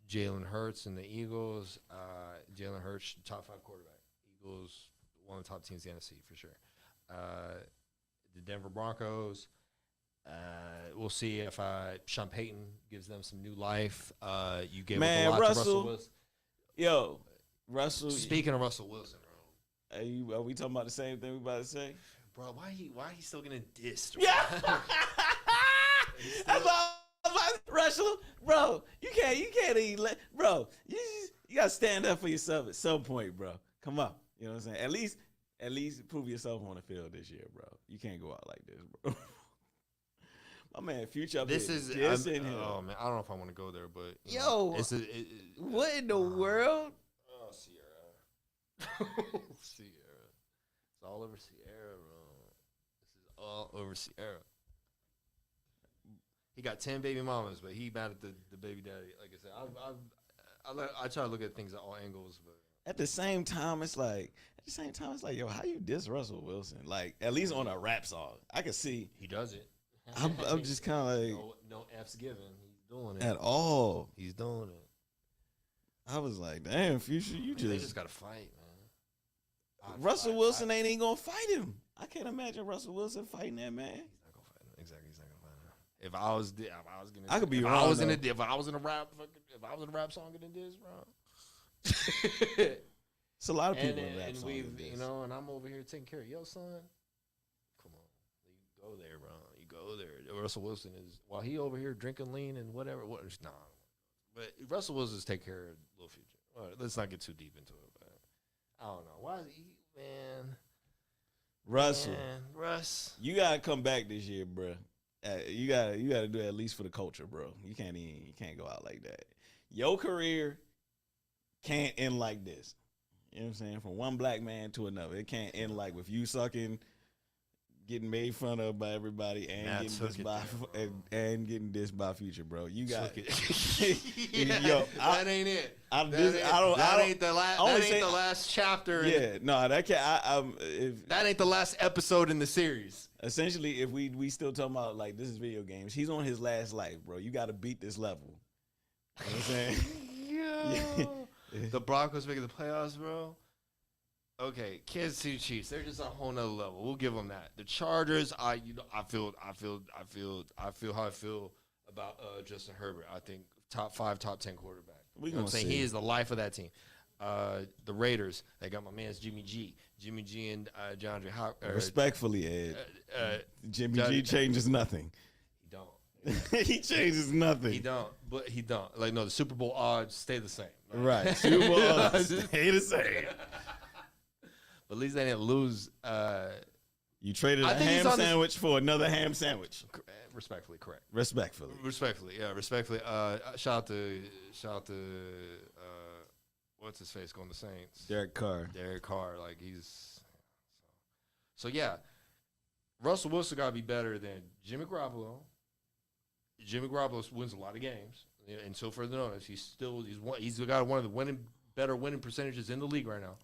Jalen Hurts and the Eagles. Jalen Hurts, top 5 quarterback. Eagles, one of the top teams in the NFC for sure. The Denver Broncos. We'll see if Sean Payton gives them some new life. You gave up Man, a lot to Russell Russell. Wilson. Yo, Russell. Speaking of Russell Wilson, bro. Are we talking about the same thing we about to say? Bro, why he still getting dissed? Yeah. Russell, bro, you can't even let, bro. You gotta stand up for yourself at some point, bro. Come on, you know what I'm saying? At least prove yourself on the field this year, bro. You can't go out like this, bro. My man, Future. Up This here is dissing him. oh man, I don't know if I want to go there, but you Yo, know, what in the world? Oh, Sierra. Sierra. It's all over Sierra, bro. This is all over Sierra. He got 10 baby mamas, but he mad at the baby daddy. Like I said, I try to look at things at all angles, but at the same time, it's like yo, how you diss Russell Wilson? Like at least on a rap song, I can see. He does it. I'm just kind of like no F's given. He's doing it. at all. He's doing it. I was like, damn, Future, you They just just gotta fight, man. Russell Wilson ain't even gonna fight him. I can't imagine Russell Wilson fighting that man. He's not gonna fight him. Exactly, he's not gonna fight him. If I was gonna, I could be if wrong, I was though. if I was in a rap, if I was in a rap song getting this, bro. It's a lot of people and in rap and songs we've, like this. you know, and I'm over here taking care of your son. Come on, you go there, bro. You go there. Russell Wilson is while he over here drinking lean and whatever. Nah, but Russell Wilson's take care of Lil Future. All right, let's not get too deep into it. But I don't know why, man. Russell, Man, Russ. you gotta come back this year, bro. You gotta do it at least for the culture, bro. You can't go out like that. Your career can't end like this. You know what I'm saying? From one black man to another, it can't end like with you sucking, getting made fun of by everybody, and Nah, getting took dissed it by there, and getting dissed by Future, bro. You got Took it. Yo, that ain't it. I'm That just, ain't, I don't. that I don't. ain't the last. only That ain't say- the last chapter. Yeah, no, that can't. If That ain't the last episode in the series. essentially, if we still talking about like this is video games, he's on his last life, bro. You got to beat this level. You know what I'm saying? Yo. The Broncos making the playoffs, bro. Okay, Kansas City Chiefs, they're just a whole nother level. We'll give them that. The Chargers, I feel how I feel about Justin Herbert. I think top 5, top 10 quarterback. We You know what I'm gonna saying? see. He is the life of that team. The Raiders, they got my man's Jimmy G and DeAndre Hopkins. Respectfully, Ed, Jimmy Johnny- G changes nothing. He don't. He changes nothing. He don't. But he don't. Like no, the Super Bowl odds stay the same. Right. Super Bowl odds stay the same. But at least they didn't lose. You traded a I think he's ham on this- sandwich for another ham sandwich. Respectfully correct. Respectfully. Respectfully, yeah, respectfully. Shout out to what's his face going to Saints? Derek Carr. Derek Carr, like he's so yeah. Russell Wilson got to be better than Jimmy Garoppolo. Jimmy Garoppolo wins a lot of games, and so further notice, he's got one of the better winning percentages in the league right now.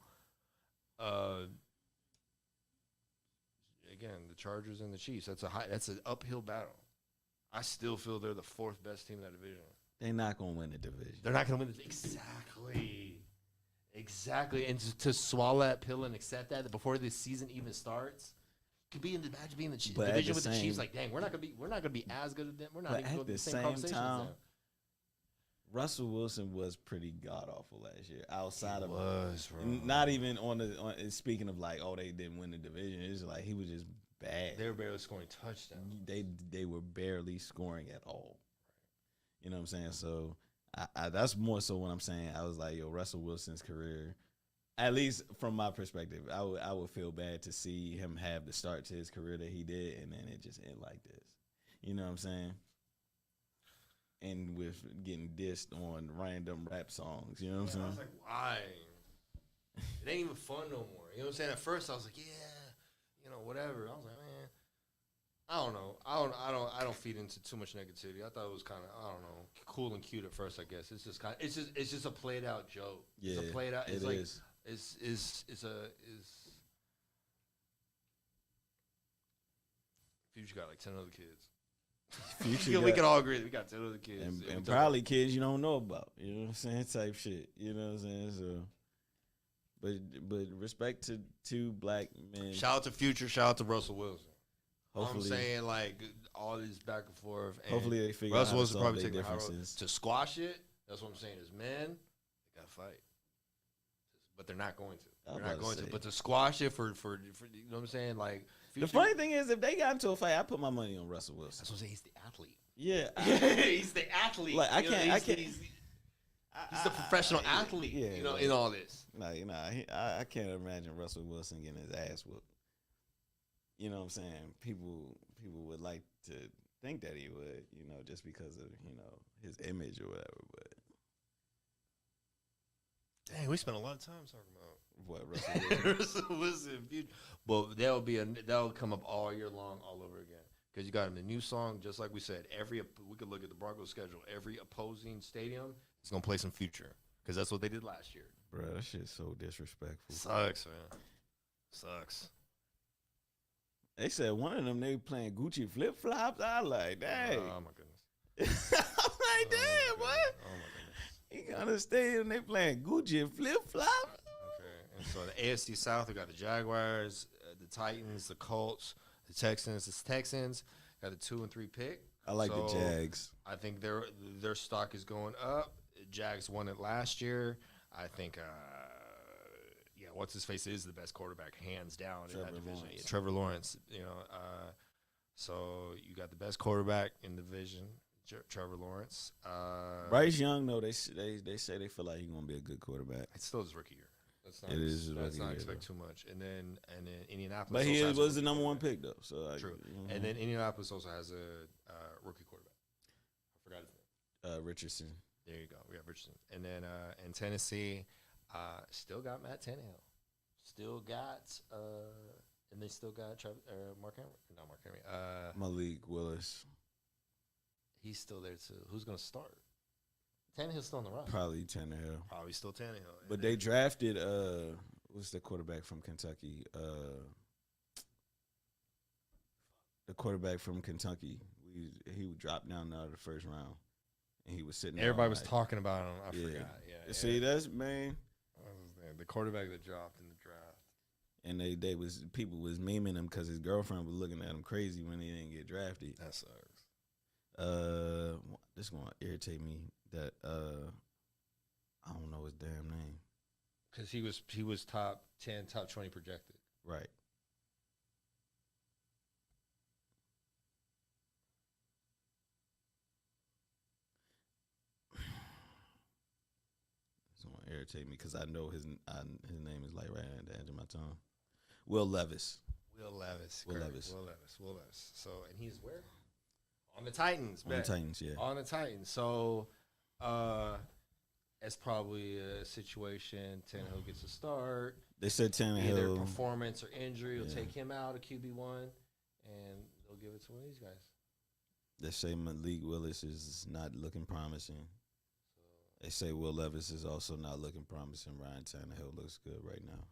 Again, the Chargers and the Chiefs. That's an uphill battle. I still feel they're the 4th best team in that division. They're not gonna win the division. They're not going to win it. Exactly. And to swallow that pill and accept that before this season even starts, could be in the imagine being in the But at division the with the Chiefs. same- Like, dang, we're not gonna be as good as them. We're not But even at going to the the same same conversation time, as them. Russell Wilson was pretty god awful last year. Outside of Was, bro. not even on speaking of like, oh, they didn't win the division. It's like he was just bad. They were barely scoring touchdowns. They were barely scoring at all. You know what I'm saying? So I that's more so what I'm saying. I was like, yo, Russell Wilson's career, at least from my perspective, I would feel bad to see him have the start to his career that he did, and then it just end like this. You know what I'm saying? And with getting dissed on random rap songs, you know what I'm I was saying? like, why? It ain't even fun no more. You know what I'm saying? At first, I was like, whatever. I was like, man, I don't know. I don't feed into too much negativity. I thought it was kind of, I don't know, cool and cute at first. I guess it's just a played out joke. Yeah, it's a played out. It's it like is. Future got like 10 other kids. Future we got- can all agree that we got 10 other kids. and, Yeah, and we talk probably kids you don't know about. You know what I'm saying? Type shit. You know what I'm saying? So, but respect to black men. Shout out to Future. Shout out to Russell Wilson. Hopefully, I'm saying like all this back and forth. And hopefully they figure Russell out Wilson how to solve probably their taking the high road. differences. To squash it. That's what I'm saying. Is men, they gotta fight, but they're not going to. I was They're not about to going to. say. But to squash it for you know what I'm saying? Like The Future, funny thing is, if they got into a fight, I put my money on Russell Wilson. that's what I'm saying. He's the athlete. Yeah, He's the athlete. Like, I You know, can't- He's the professional athlete. yeah, you know, like- in all this. I can't imagine Russell Wilson getting his ass whooped. You know what I'm saying? People would like to think that he would, you know, just because of, you know, his image or whatever. But Dang, we spent a lot of time talking about what Russell Wilson? Russell Wilson. Future. But that'll come up all year long, all over again. Because you got him a new song, just like we said. We could look at the Broncos schedule. Every opposing stadium is gonna play some Future. because that's what they did last year. Bro, that shit's so disrespectful. Sucks, man. Sucks. They said one of them they playing Gucci flip flops. I like, dang. Oh my goodness. I'm like, damn, Oh my what? goodness. Oh my goodness. He gonna stay and they playing Gucci flip flop. Okay. And so the AFC South, we got the Jaguars, the Titans, the Colts, the Texans. The Texans got the 2 and 3 pick. I like the So, Jags. I think their stock is going up. Jags won it last year. I think, what's his face is the best quarterback, hands down in that Trevor division. Lawrence. Yeah, Trevor Lawrence. So you got the best quarterback in the division, Trevor Lawrence. Bryce Young, though, they say they feel like he's gonna be a good quarterback. It's still his rookie year. Let's not, It is his let's rookie not year, expect too much. And then Indianapolis. But he also has a was the rookie number one quarterback. pick though. So True. Mhm. And then Indianapolis also has a rookie quarterback. I forgot his name. Richardson. There you go. We have Richardson. And then in Tennessee, still got Matt Tannehill. Still got and they still got Mark Henry. Not Mark Henry. Malik Willis. He's still there too. Who's gonna start? Tannehill's still on the roster. Probably Tannehill. Probably still Tannehill. And But then- they drafted what's the quarterback from Kentucky? The quarterback from Kentucky. He would drop down out of the first round, and he was sitting. there everybody all was night. talking about him. I Yeah. forgot. Yeah. See, that's man. What was his name? The quarterback that dropped in the draft. And they was people was memeing him because his girlfriend was looking at him crazy when he didn't get drafted. That sucks. This gonna irritate me that I don't know his damn name. Because he was top 10, top 20 projected. Right. It's gonna irritate me because I know his name is like right at the edge of my tongue. Will Levis. Will Levis. Will correct. Levis. Will Levis. So, and he's where? On the Titans. On the bet. Titans, yeah. On the Titans. So, it's probably a situation. Tannehill gets a start. They said Either Tannehill. performance or injury will Yeah. take him out of QB1, and they'll give it to one of these guys. They say Malik Willis is not looking promising. They say Will Levis is also not looking promising. Ryan Tannehill looks good right now.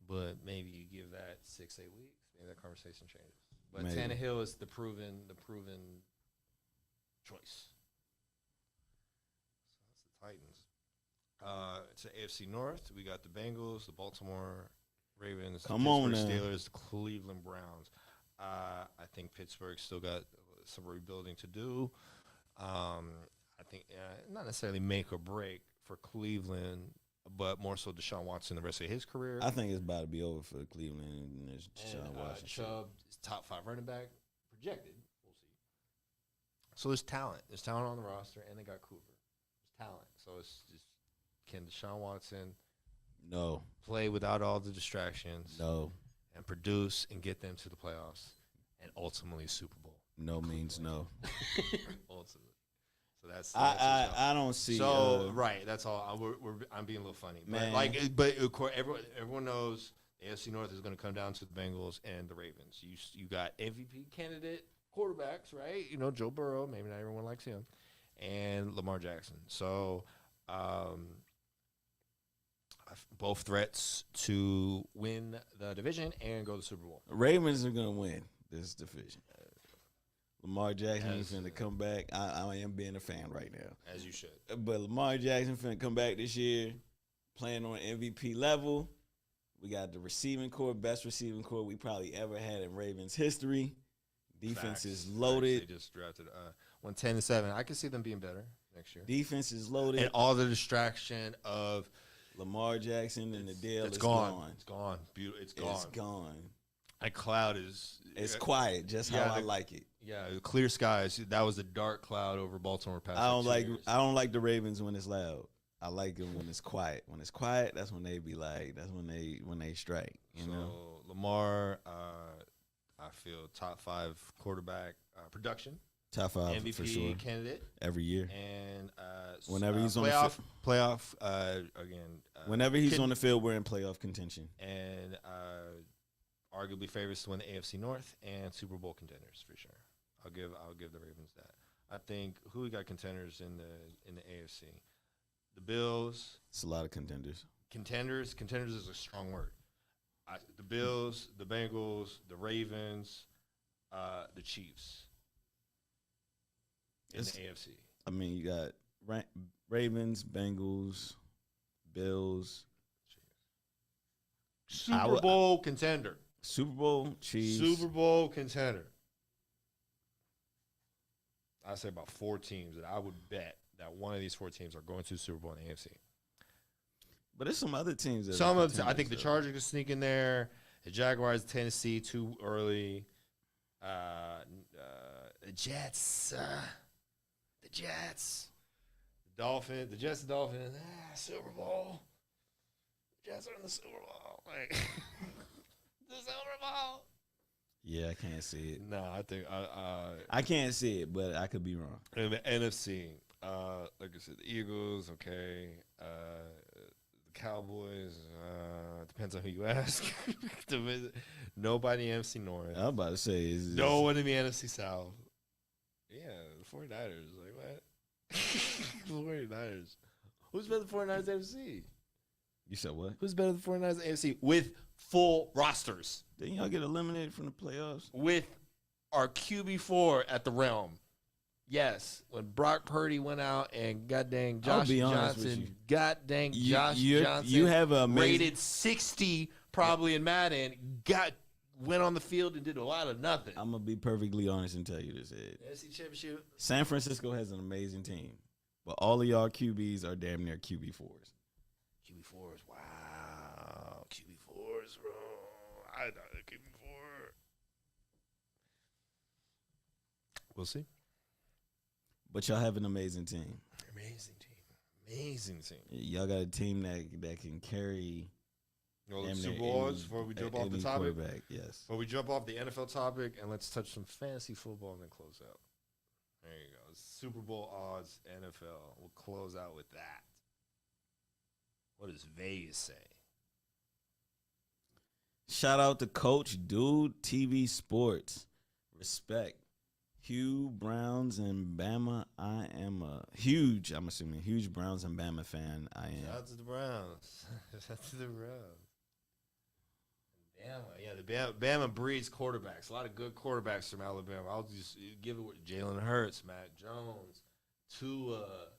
But maybe you give that 6-8 weeks, maybe that conversation changes. But Maybe. Tannehill is the proven choice. So that's the Titans. It's the AFC North. We got the Bengals, the Baltimore Ravens, Come the on Pittsburgh now. Steelers, the Cleveland Browns. I think Pittsburgh still got some rebuilding to do. I think not necessarily make or break for Cleveland, but more so Deshaun Watson the rest of his career. I think it's about to be over for Cleveland and this Deshaun And Watson. shit. Chubb is top 5 running back projected. We'll see. So there's talent. There's talent on the roster, and they got Cooper. There's talent. So it's just, can Deshaun Watson No, play without all the distractions no, and produce and get them to the playoffs and ultimately Super Bowl? no means no. Ultimately. So that's what's up. I don't see. So right, that's all. I'm being a little funny, Man. but of course, everyone knows the AFC North is going to come down to the Bengals and the Ravens. You got MVP candidate quarterbacks, right? You know, Joe Burrow. Maybe not everyone likes him, and Lamar Jackson. So, both threats to win the division and go to the Super Bowl. Ravens are gonna win this division. Lamar Jackson is As- finna come back. I am being a fan right now, As you should. but Lamar Jackson finna come back this year, playing on MVP level. We got the receiving core, best receiving core we probably ever had in Ravens history. Defense is Facts. loaded. They just drafted 10-7. I can see them being better next year. Defense is loaded. And all the distraction of Lamar Jackson and the deal it's is gone. gone. It's gone. Beautiful. It's gone. It's gone. That cloud is. It's quiet, just Yeah, how I the- like it. Yeah, clear skies. That was a dark cloud over Baltimore past. I don't 2 like years. I don't like the Ravens when it's loud. I like them when it's quiet. When it's quiet, that's when they be like. That's when they strike. You know. So Lamar, I feel top 5 quarterback production, Top 5 MVP for sure. candidate, Every year. and Whenever he's on the playoff again. Whenever he's can- on the field, we're in playoff contention. and arguably favorites to win the AFC North and Super Bowl contenders for sure. I'll give the Ravens that. I think who we got contenders in the AFC. the Bills. It's a lot of contenders. Contenders is a strong word. The Bills, the Bengals, the Ravens, the Chiefs in the AFC. I mean, you got Ravens, Bengals, Bills, Super Bowl contender. Super Bowl, Chiefs. Super Bowl contender. I say about 4 teams that I would bet that one of these 4 teams are going to the Super Bowl in the AFC. But there's some other teams. Some of I think the Chargers can sneak in there. The Jaguars, Tennessee, too early. The Jets, the Dolphins, the Jets, the Dolphins. Super Bowl. The Jets are in the Super Bowl. Like the Super Bowl. Yeah, I can't see it. No, I think I can't see it, but I could be wrong. in the NFC. Like I said, the Eagles. Okay. The Cowboys. Depends on who you ask. Nobody in the NFC North. I was about to say is No one in the NFC South. Yeah, the 49ers. Like, what? The 49ers. Who's better than the 49ers NFC? You said what? Who's better than the 49ers NFC? With full rosters. Didn't y'all get eliminated from the playoffs? With our QB4 at the realm. Yes. When Brock Purdy went out and goddamn I'll Josh be honest with Johnson. you. Goddamn You- Josh you're- Johnson. you have a amazing- rated 60 probably in Madden. Went on the field and did a lot of nothing. I'm gonna be perfectly honest and tell you this, Ed. NFC Championship. San Francisco has an amazing team, but all of y'all QBs are damn near QB4s. QB4s. Wow. QB4s, bro. I know the QB4. We'll see. But y'all have an amazing team. Amazing team. Amazing team. Y'all got a team that can carry. You know, damn Super near Bowls any- before we jump off the any topic. quarterback, yes. Before we jump off the NFL topic, and let's touch some fantasy football and then close out. There you go. Super Bowl odds, NFL. We'll close out with that. What does Vegas say? Shout out to Coach Dude TV Sports. Respect. Hugh Browns and Bama. I am a huge Browns and Bama fan. I am. Shout out to the Browns. Shout out to the Browns. Bama, yeah, the Bama breeds quarterbacks. A lot of good quarterbacks from Alabama. I'll just give it with Jalen Hurts, Mac Jones, Tua.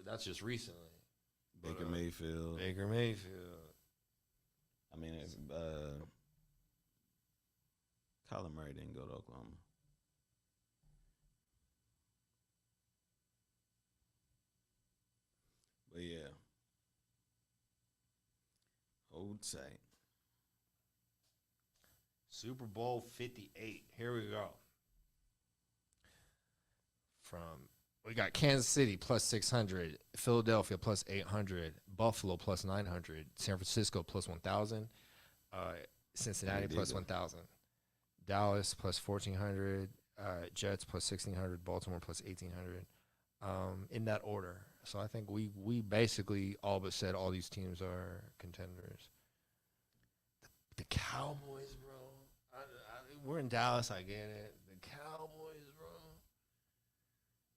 That's just recently. Baker Mayfield. Baker Mayfield. I mean, Kyler Murray didn't go to Oklahoma. But yeah. Hold tight. Super Bowl 58. Here we go. We got Kansas City plus 600, Philadelphia plus 800, Buffalo plus 900, San Francisco plus 1,000, Cincinnati plus 1,000, Dallas plus 1,400, Jets plus 1,600, Baltimore plus 1,800, in that order. So I think we basically all but said all these teams are contenders. The Cowboys, bro. We're in Dallas. I get it. The Cowboys, bro.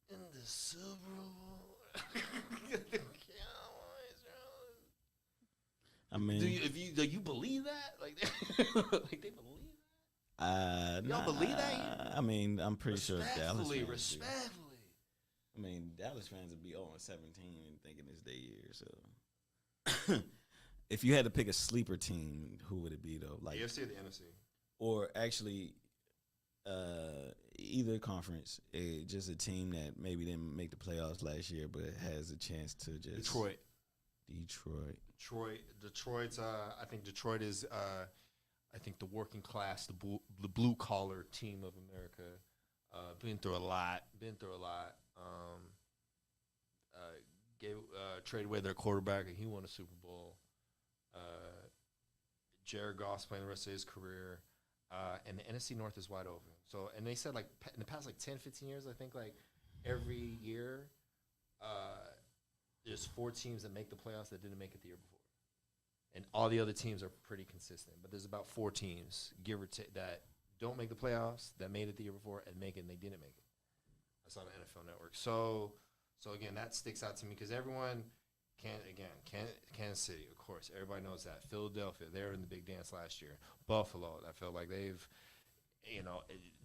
In the Super Bowl. The Cowboys, bro. I mean, Do you believe that? Like they believe that? Y'all believe that? I mean, I'm pretty sure Dallas fans do. Respectfully. I mean, Dallas fans would be 0-17 and thinking it's their year. So, if you had to pick a sleeper team, who would it be though? Like AFC or the NFC? Or actually, either conference. Just a team that maybe didn't make the playoffs last year, but has a chance to just Detroit. Detroit's. I think Detroit is. I think the working class, the blue collar team of America. Been through a lot. Traded away their quarterback, and he won a Super Bowl. Jared Goff's playing the rest of his career. And the NFC North is wide open. So, and they said, like, in the past, 10, 15 years, I think, every year, there's 4 teams that make the playoffs that didn't make it the year before. And all the other teams are pretty consistent. But there's about 4 teams, give or take, that don't make the playoffs, that made it the year before, and make it, and they didn't make it. That's on the NFL Network. So So again, that sticks out to me because everyone Kansas City, of course, everybody knows that. Philadelphia, they were in the big dance last year. Buffalo, I felt like they've,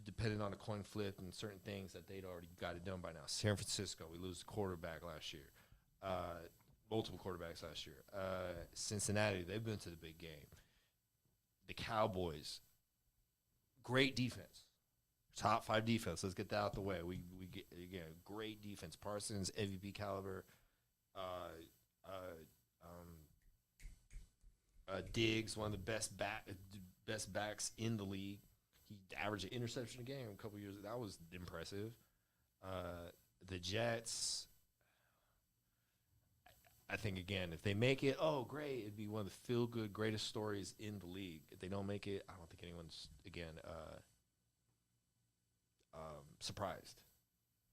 depending on the coin flip and certain things that they'd already got it done by now. San Francisco, we lose the quarterback last year. Multiple quarterbacks last year. Cincinnati, they've been to the big game. The Cowboys, great defense. Top 5 defense. Let's get that out the way. We get, again, great defense. Parsons, MVP caliber. Diggs, one of the best backs in the league. He averaged an interception a game a couple years ago. That was impressive. The Jets, I think, again, if they make it, oh, great. It'd be one of the feel-good, greatest stories in the league. If they don't make it, I don't think anyone's, again, surprised.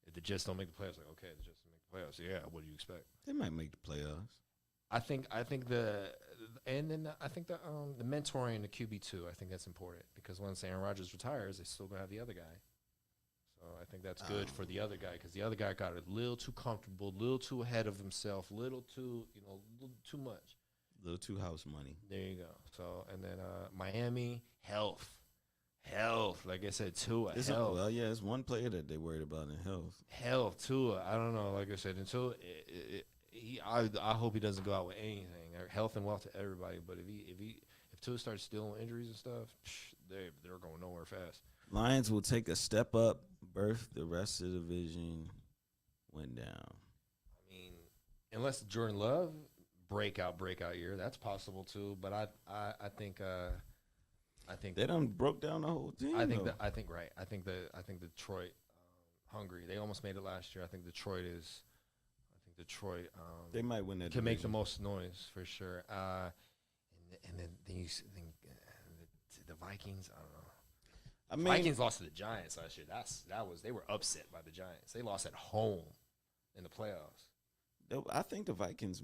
If the Jets don't make the playoffs, like, okay, the Jets don't make the playoffs. Yeah, what do you expect? They might make the playoffs. I think the mentoring the QB too. I think that's important because once Aaron Rodgers retires, they still gonna have the other guy. So I think that's good for the other guy because the other guy got a little too comfortable, a little too ahead of himself, little too little too much, A little too house money. There you go. So and then Miami health. Like I said, Tua health. Well, yeah, it's one player that they worried about in health. Health, Tua. I don't know. Like I said, until I hope he doesn't go out with anything. Health and wealth to everybody. But if Tua starts stealing injuries and stuff, they're going nowhere fast. Lions will take a step up. Berth, the rest of the division went down. I mean, unless Jordan Love breakout year, that's possible too. But I think they done broke down the whole team. I think Detroit hungry. They almost made it last year. I think Detroit Detroit they might win that can make the division. most noise for sure. And then the Vikings. I don't know. I mean, Vikings lost to the Giants last year. They were upset by the Giants. They lost at home in the playoffs. I think the Vikings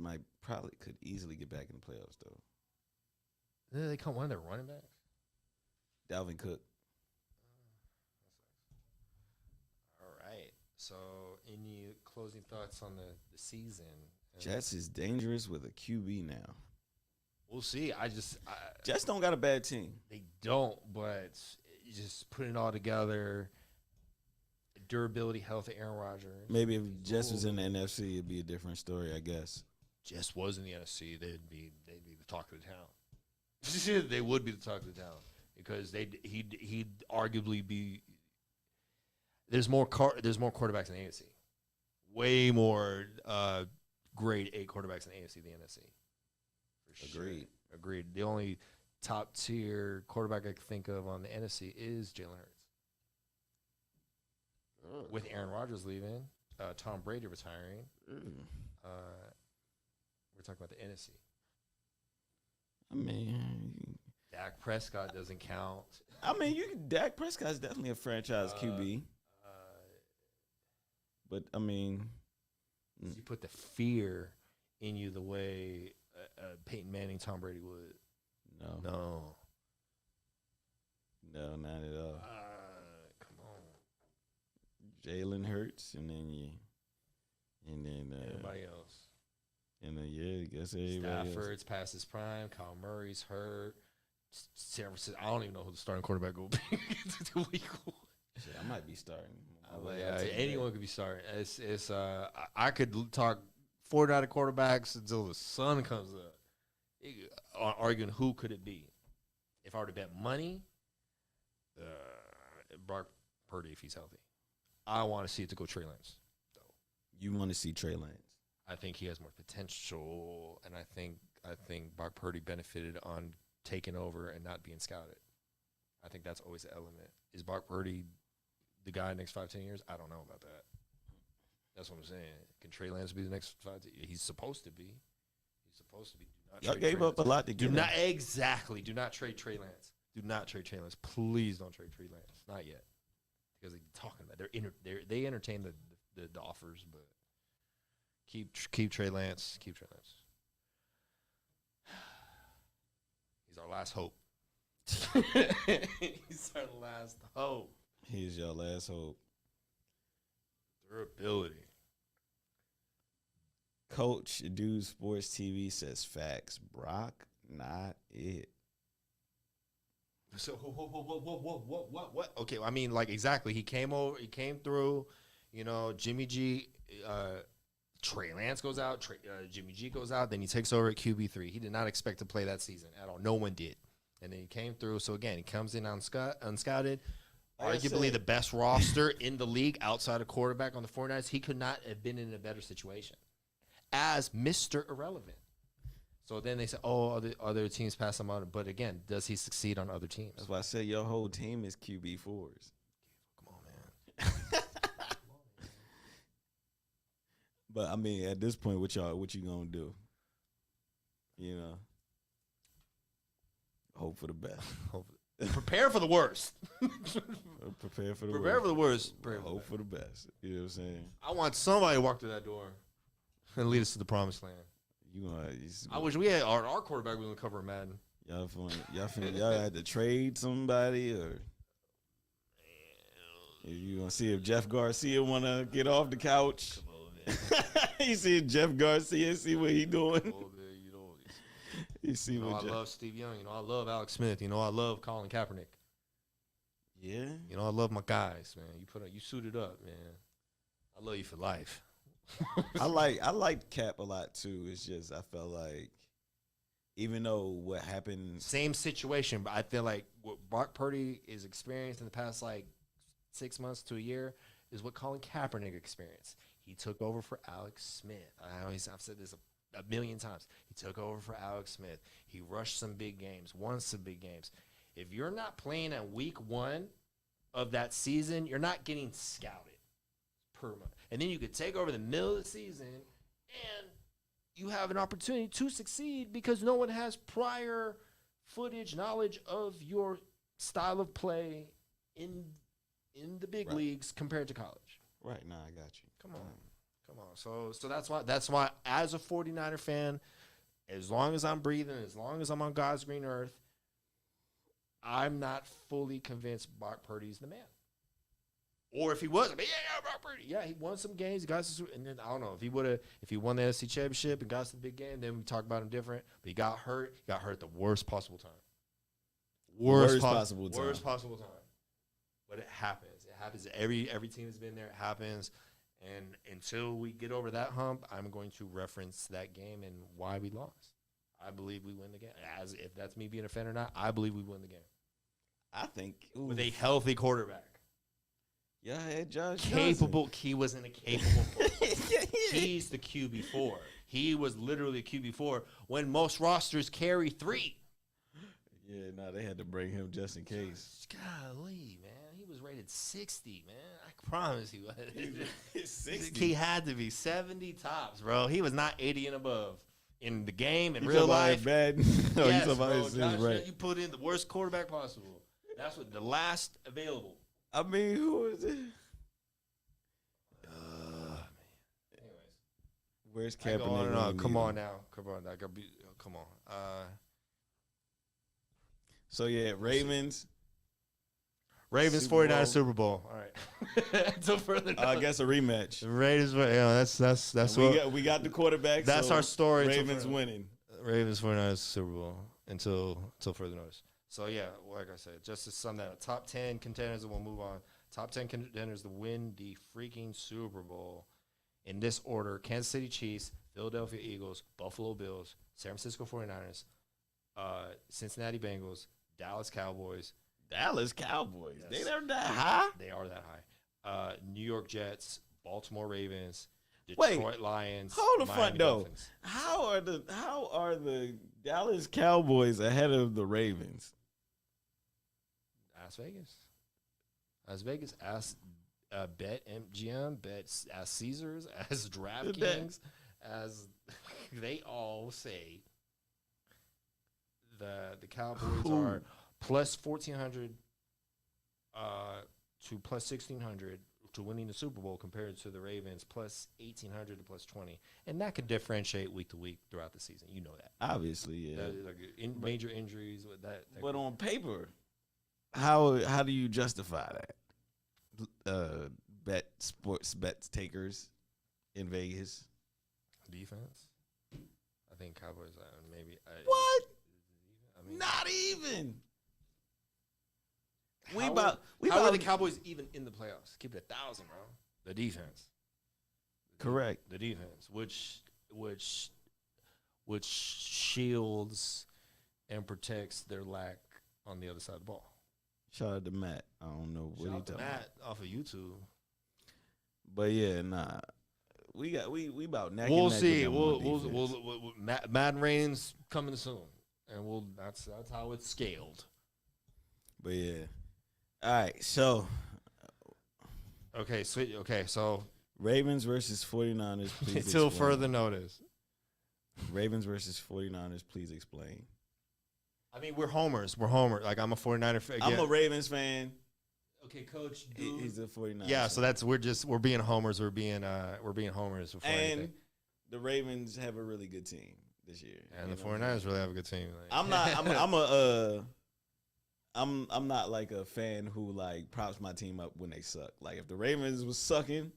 could easily get back in the playoffs though. Then they come one of their running backs. Dalvin Cook. All right. So, any closing thoughts on the season? Jets is dangerous with a QB now. We'll see. Jets don't got a bad team. They don't, but just putting it all together, durability, health of Aaron Rodgers. Maybe if Jets was in the NFC, it'd be a different story, I guess. Jets was in the NFC, they'd be the talk of the town. They would be the talk of the town because he'd arguably be. There's more quarterbacks in the AFC, way more grade A quarterbacks in the AFC than the NFC. For Agreed. Sure. Agreed. The only top tier quarterback I can think of on the NFC is Jalen Hurts. With Aaron Rodgers leaving, Tom Brady retiring, we're talking about the NFC. I mean, Dak Prescott doesn't count. Dak Prescott's definitely a franchise QB. But, I mean. You put the fear in you the way Peyton Manning, Tom Brady would. No. No, not at all. Come on. Jalen Hurts, and then Everybody else. And then I guess everybody Stafford's past his prime. Kyle Murray's hurt. San Francisco. I don't even know who the starting quarterback will be. Shit, I might be starting. Anyone could be starting. I could talk 4 out of quarterbacks until the sun comes up. Arguing who could it be. If I were to bet money, Brock Purdy if he's healthy. I want to see it to go Trey Lance. So You want to see Trey Lance? I think he has more potential, and I think Brock Purdy benefited on taking over and not being scouted. I think that's always an element. Is Brock Purdy the guy next 5-10 years? I don't know about that. That's what I'm saying. Can Trey Lance be the next 5 to He's supposed to be. He's supposed to be. Y'all gave up a lot to get him. Exactly. Do not trade Trey Lance. Do not trade Trey Lance. Please don't trade Trey Lance. Not yet. Because they're talking about they entertain the offers, but keep Trey Lance. Keep Trey Lance. He's our last hope. He's our last hope. He's your last hope. Durability. Coach Dude Sports TV says facts. Brock, not it. So what? Okay, I mean, like exactly. He came through. You know, Jimmy G, Trey Lance goes out. Jimmy G goes out. Then he takes over at QB3. He did not expect to play that season at all. No one did. And then he came through. So again, he comes in unscouted. Like I Arguably said- the best roster in the league outside of quarterback on the 49ers. He could not have been in a better situation as Mr. Irrelevant. So then they say, oh, other teams pass him on. But again, does he succeed on other teams? That's why I said your whole team is QB4s. Come on, man. But I mean, at this point, what you gonna do? You know, hope for the best. Prepare for the worst. Prepare for the Prepare worst. for the worst. Prepare for the Hope best. for the best. You know what I'm saying? I want somebody to walk through that door and lead us to the promised land. You gonna? I wish we had our quarterback was going to cover Madden. Y'all had to trade somebody, or you gonna see if Jeff Garcia wanna get off the couch? You see Jeff Garcia, see what he doing. You see You know, what I love Steve Young. You know, I love Alex Smith. You know, I love Colin Kaepernick. Yeah. You know, I love my guys, man. You suited up, man. I love you for life. I like Cap a lot too. It's just I felt like even though what happened, Same situation, but I feel like what Brock Purdy is experienced in the past like 6 months to a year is what Colin Kaepernick experienced. He took over for Alex Smith. I've said this a million times. He took over for Alex Smith. He rushed some big games, won some big games. If you're not playing at week 1 of that season, you're not getting scouted per month. And then you could take over the middle of the season and you have an opportunity to succeed because no one has prior footage, knowledge of your style of play in the big Right. leagues compared to college. right now I got you. Come on. So that's why as a 49er fan, as long as I'm breathing, as long as I'm on God's green earth, I'm not fully convinced Brock Purdy's the man. Or if he was, Brock Purdy. Yeah, he won some games. He got some, and then I don't know if he won the NFC Championship and got to the big game, then we talk about him different. But he got hurt. He got hurt at the worst possible time. Worst possible time. But it happens. It happens. Every team has been there. It happens. And until we get over that hump, I'm going to reference that game and why we lost. I believe we win the game. As if that's me being a fan or not, I believe we win the game I think with a healthy quarterback. yeah, I had Josh Capable. He wasn't a capable quarterback. He's the QB4. He was literally a QB4 when most rosters carry 3. Yeah, no, they had to bring him just in case. Golly, man. He was rated 60, man. I promise he was. It's 60. He had to be 70 tops, bro. He was not 80 and above. In the game, in You real talking about life. bad? No, Yes, you talking about bro, his Josh, right. you put in the worst quarterback possible. That's what the last available. I mean, who is it? Anyways. Where's I go Kaepernick? on and when on. you Come need on him? now. Come on. I gotta be, come on. So yeah, Ravens. Ravens Super 49 Bowl. Super Bowl. All right. Until further I notice. guess a rematch. Raiders. Yeah, that's what. We got the quarterback. That's so our story. Ravens winning. Ravens 49ers Super Bowl until further notice. So yeah, like I said, just to sum that up, top 10 contenders, and we'll move on. Top 10 contenders to win the freaking Super Bowl in this order: Kansas City Chiefs, Philadelphia Eagles, Buffalo Bills, San Francisco 49ers, Cincinnati Bengals, Dallas Cowboys. Dallas Cowboys. Yes. They never that high. They are that high. New York Jets, Baltimore Ravens, Wait, Detroit Lions. Hold the Miami front though. Dolphins. How are the Dallas Cowboys ahead of the Ravens? Las Vegas. Las Vegas. Ask Bet MGM. Ask Caesars. As DraftKings. As they all say. The Cowboys Who? are plus 1,400 to plus 1,600 to winning the Super Bowl compared to the Ravens plus 1,800 to plus 20. And that could differentiate week to week throughout the season. You know that. Obviously, yeah. Major injuries. With that But on paper, how do you justify that? Sports bets takers in Vegas. Defense. I think Cowboys maybe. What? I mean, Not even. We how about how are the Cowboys even in the playoffs? Keep it 1,000, bro. The defense. correct. The defense, which shields and protects their lack on the other side of the ball. Shout out to Matt. I don't know what Shout he out to talking about. Matt off of YouTube. But yeah, nah. We about neck We'll and neck see. with them on defense. Madden Reigns coming soon, and that's how it's scaled. But yeah. All right, so Okay, sweet. Okay, so Ravens versus 49ers, please until explain. further notice. Ravens versus 49ers, please explain. I mean, we're homers. We're homer. Like I'm a 49er fan. I'm a Ravens fan. okay, coach. He's a 49ers Yeah, so fan. that's we're being homers. We're being homers before And anything. the Ravens have a really good team this year. And You the know? 49ers really have a good team. Like. I'm not like a fan who like props my team up when they suck. Like if the Ravens was sucking,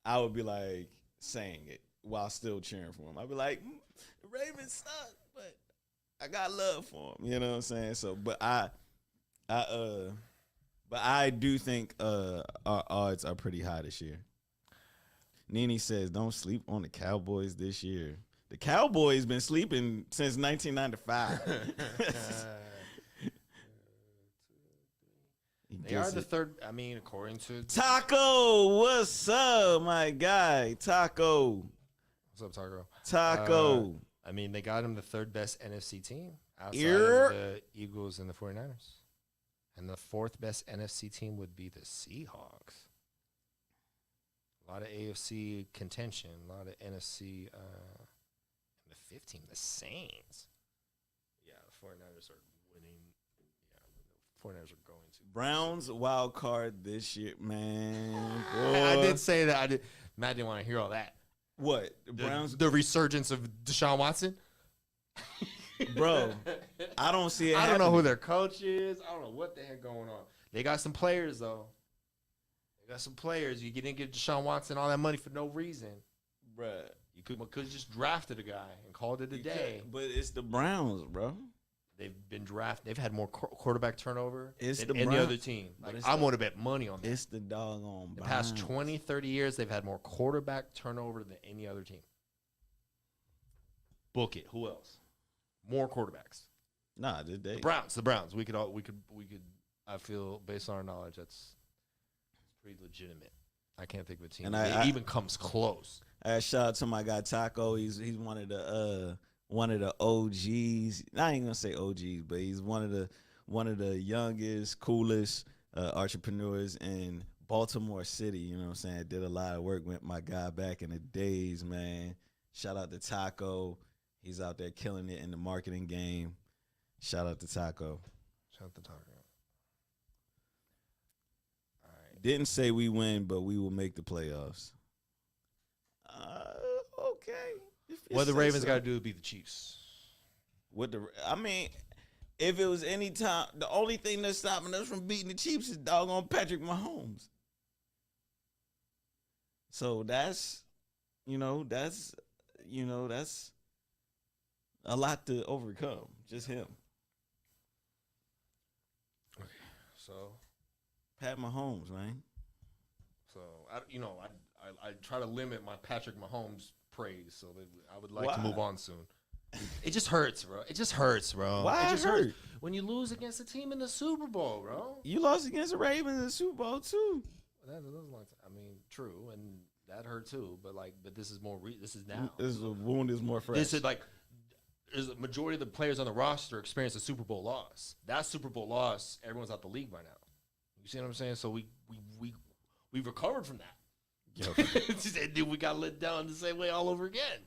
I would be like saying it while still cheering for them. I'd be like, the Ravens suck, but I got love for them. You know what I'm saying? So, but I do think our odds are pretty high this year. Nene says, don't sleep on the Cowboys this year. The Cowboys been sleeping since 1995. They are the third. I mean, according to Taco, what's up, my guy? Taco. what's up, Taco? Taco. I mean, they got him the third best NFC team outside Ear. of the Eagles and the 49ers. And the fourth best NFC team would be the Seahawks. A lot of AFC contention, a lot of NFC. And the fifth team, the Saints. Yeah, the 49ers are winning. Yeah, the 49ers are going to. Browns wild card this year, man. I Boy. did say that. Matt didn't want to hear all that. What? The The, Browns, the resurgence of Deshaun Watson. bro. I don't see it. I don't know who happening. their coach is. I don't know what the heck going on. They got some players though. They got some players. You didn't give Deshaun Watson all that money for no reason. Bruh. You could just drafted a guy and called it a day. But it's the Browns, bro. They've been drafted. They've had more quarterback turnover It's than the any Browns. other team. But Like, it's I the- want to bet money on that. It's the doggone The Browns. past 20, 30 years, they've had more quarterback turnover than any other team. Book it. Who else? More quarterbacks. Nah, did they? The Browns. The Browns. We could. I feel based on our knowledge, that's pretty legitimate. I can't think of a team And that I- even comes close. Shout out to my guy Taco. He's one of the OGs. I ain't gonna say OGs, but he's one of the youngest, coolest entrepreneurs in Baltimore City. You know what I'm saying? Did a lot of work with my guy back in the days, man. Shout out to Taco. He's out there killing it in the marketing game. Shout out to Taco. Shout out to Taco. All right. Didn't say we win, but we will make the playoffs. Okay. If you What the say Ravens so. got to do to beat the Chiefs? I mean, if it was any time, the only thing that's stopping us from beating the Chiefs is doggone Patrick Mahomes. So that's a lot to overcome. Just him. So, Pat Mahomes, man. I try to limit my Patrick Mahomes praise, so that I would like Why? to move on soon. It just hurts, bro. It just hurts, bro. Why it it just hurt? hurts when you lose against a team in the Super Bowl, bro? You lost against the Ravens in the Super Bowl too. That was a long time. I mean, true, and that hurt too. But this is more. This is now. This wound is more fresh. This is is a majority of the players on the roster experience a Super Bowl loss. That Super Bowl loss, everyone's out the league by now. You see what I'm saying? So we've recovered from that. Dude, we got let down the same way all over again.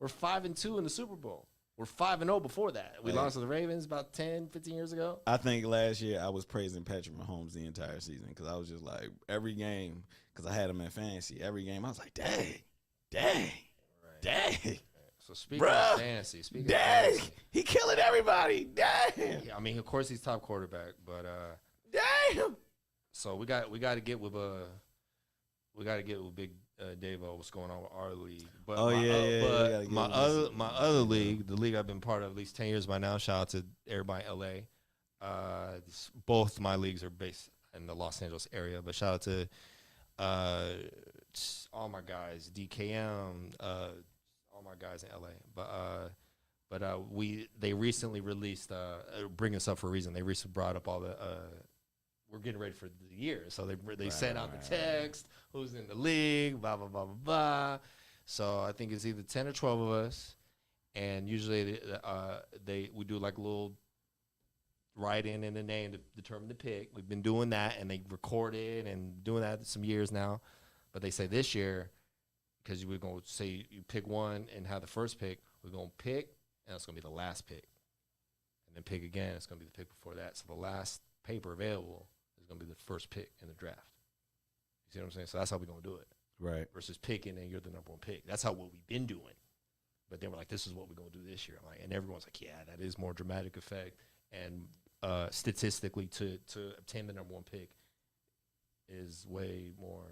We're 5-2 in the Super Bowl. We're 5-0 before that. We Hey. lost to the Ravens about 10, 15 years ago. I think last year I was praising Patrick Mahomes the entire season because I was just like every game because I had him in fantasy. Every game I was like, dang. So speaking Bruh. of fantasy, He killing everybody. Damn. yeah, I mean, of course he's top quarterback, but Damn. so we got to get with big Davo, what's going on with our league. But Oh, my, yeah, yeah, you but gotta give my him other this- my other league, the league I've been part of at least 10 years by now. Shout out to everybody in LA. Both my leagues are based in the Los Angeles area, but shout out to all my guys, DKM, all my guys in LA. But they recently released bring us up for a reason. They recently brought up all the we're getting ready for the year, so they sent out the text, who's in the league, blah blah blah blah blah. So I think it's either 10 or 12 of us, and usually we do like a little write in the name to determine the pick. We've been doing that, and they record it and doing that some years now. But they say this year, because we're going to say you pick one and have the first pick, we're going to pick, and it's going to be the last pick. And then pick again, it's going to be the pick before that. So the last paper available is going to be the first pick in the draft. You see what I'm saying? So that's how we're going to do it. Right. Versus picking and you're the number one pick. That's what we've been doing. But then we're like, this is what we're going to do this year. I'm like, and everyone's like, yeah, that is more dramatic effect. And statistically, to obtain the number one pick is way more,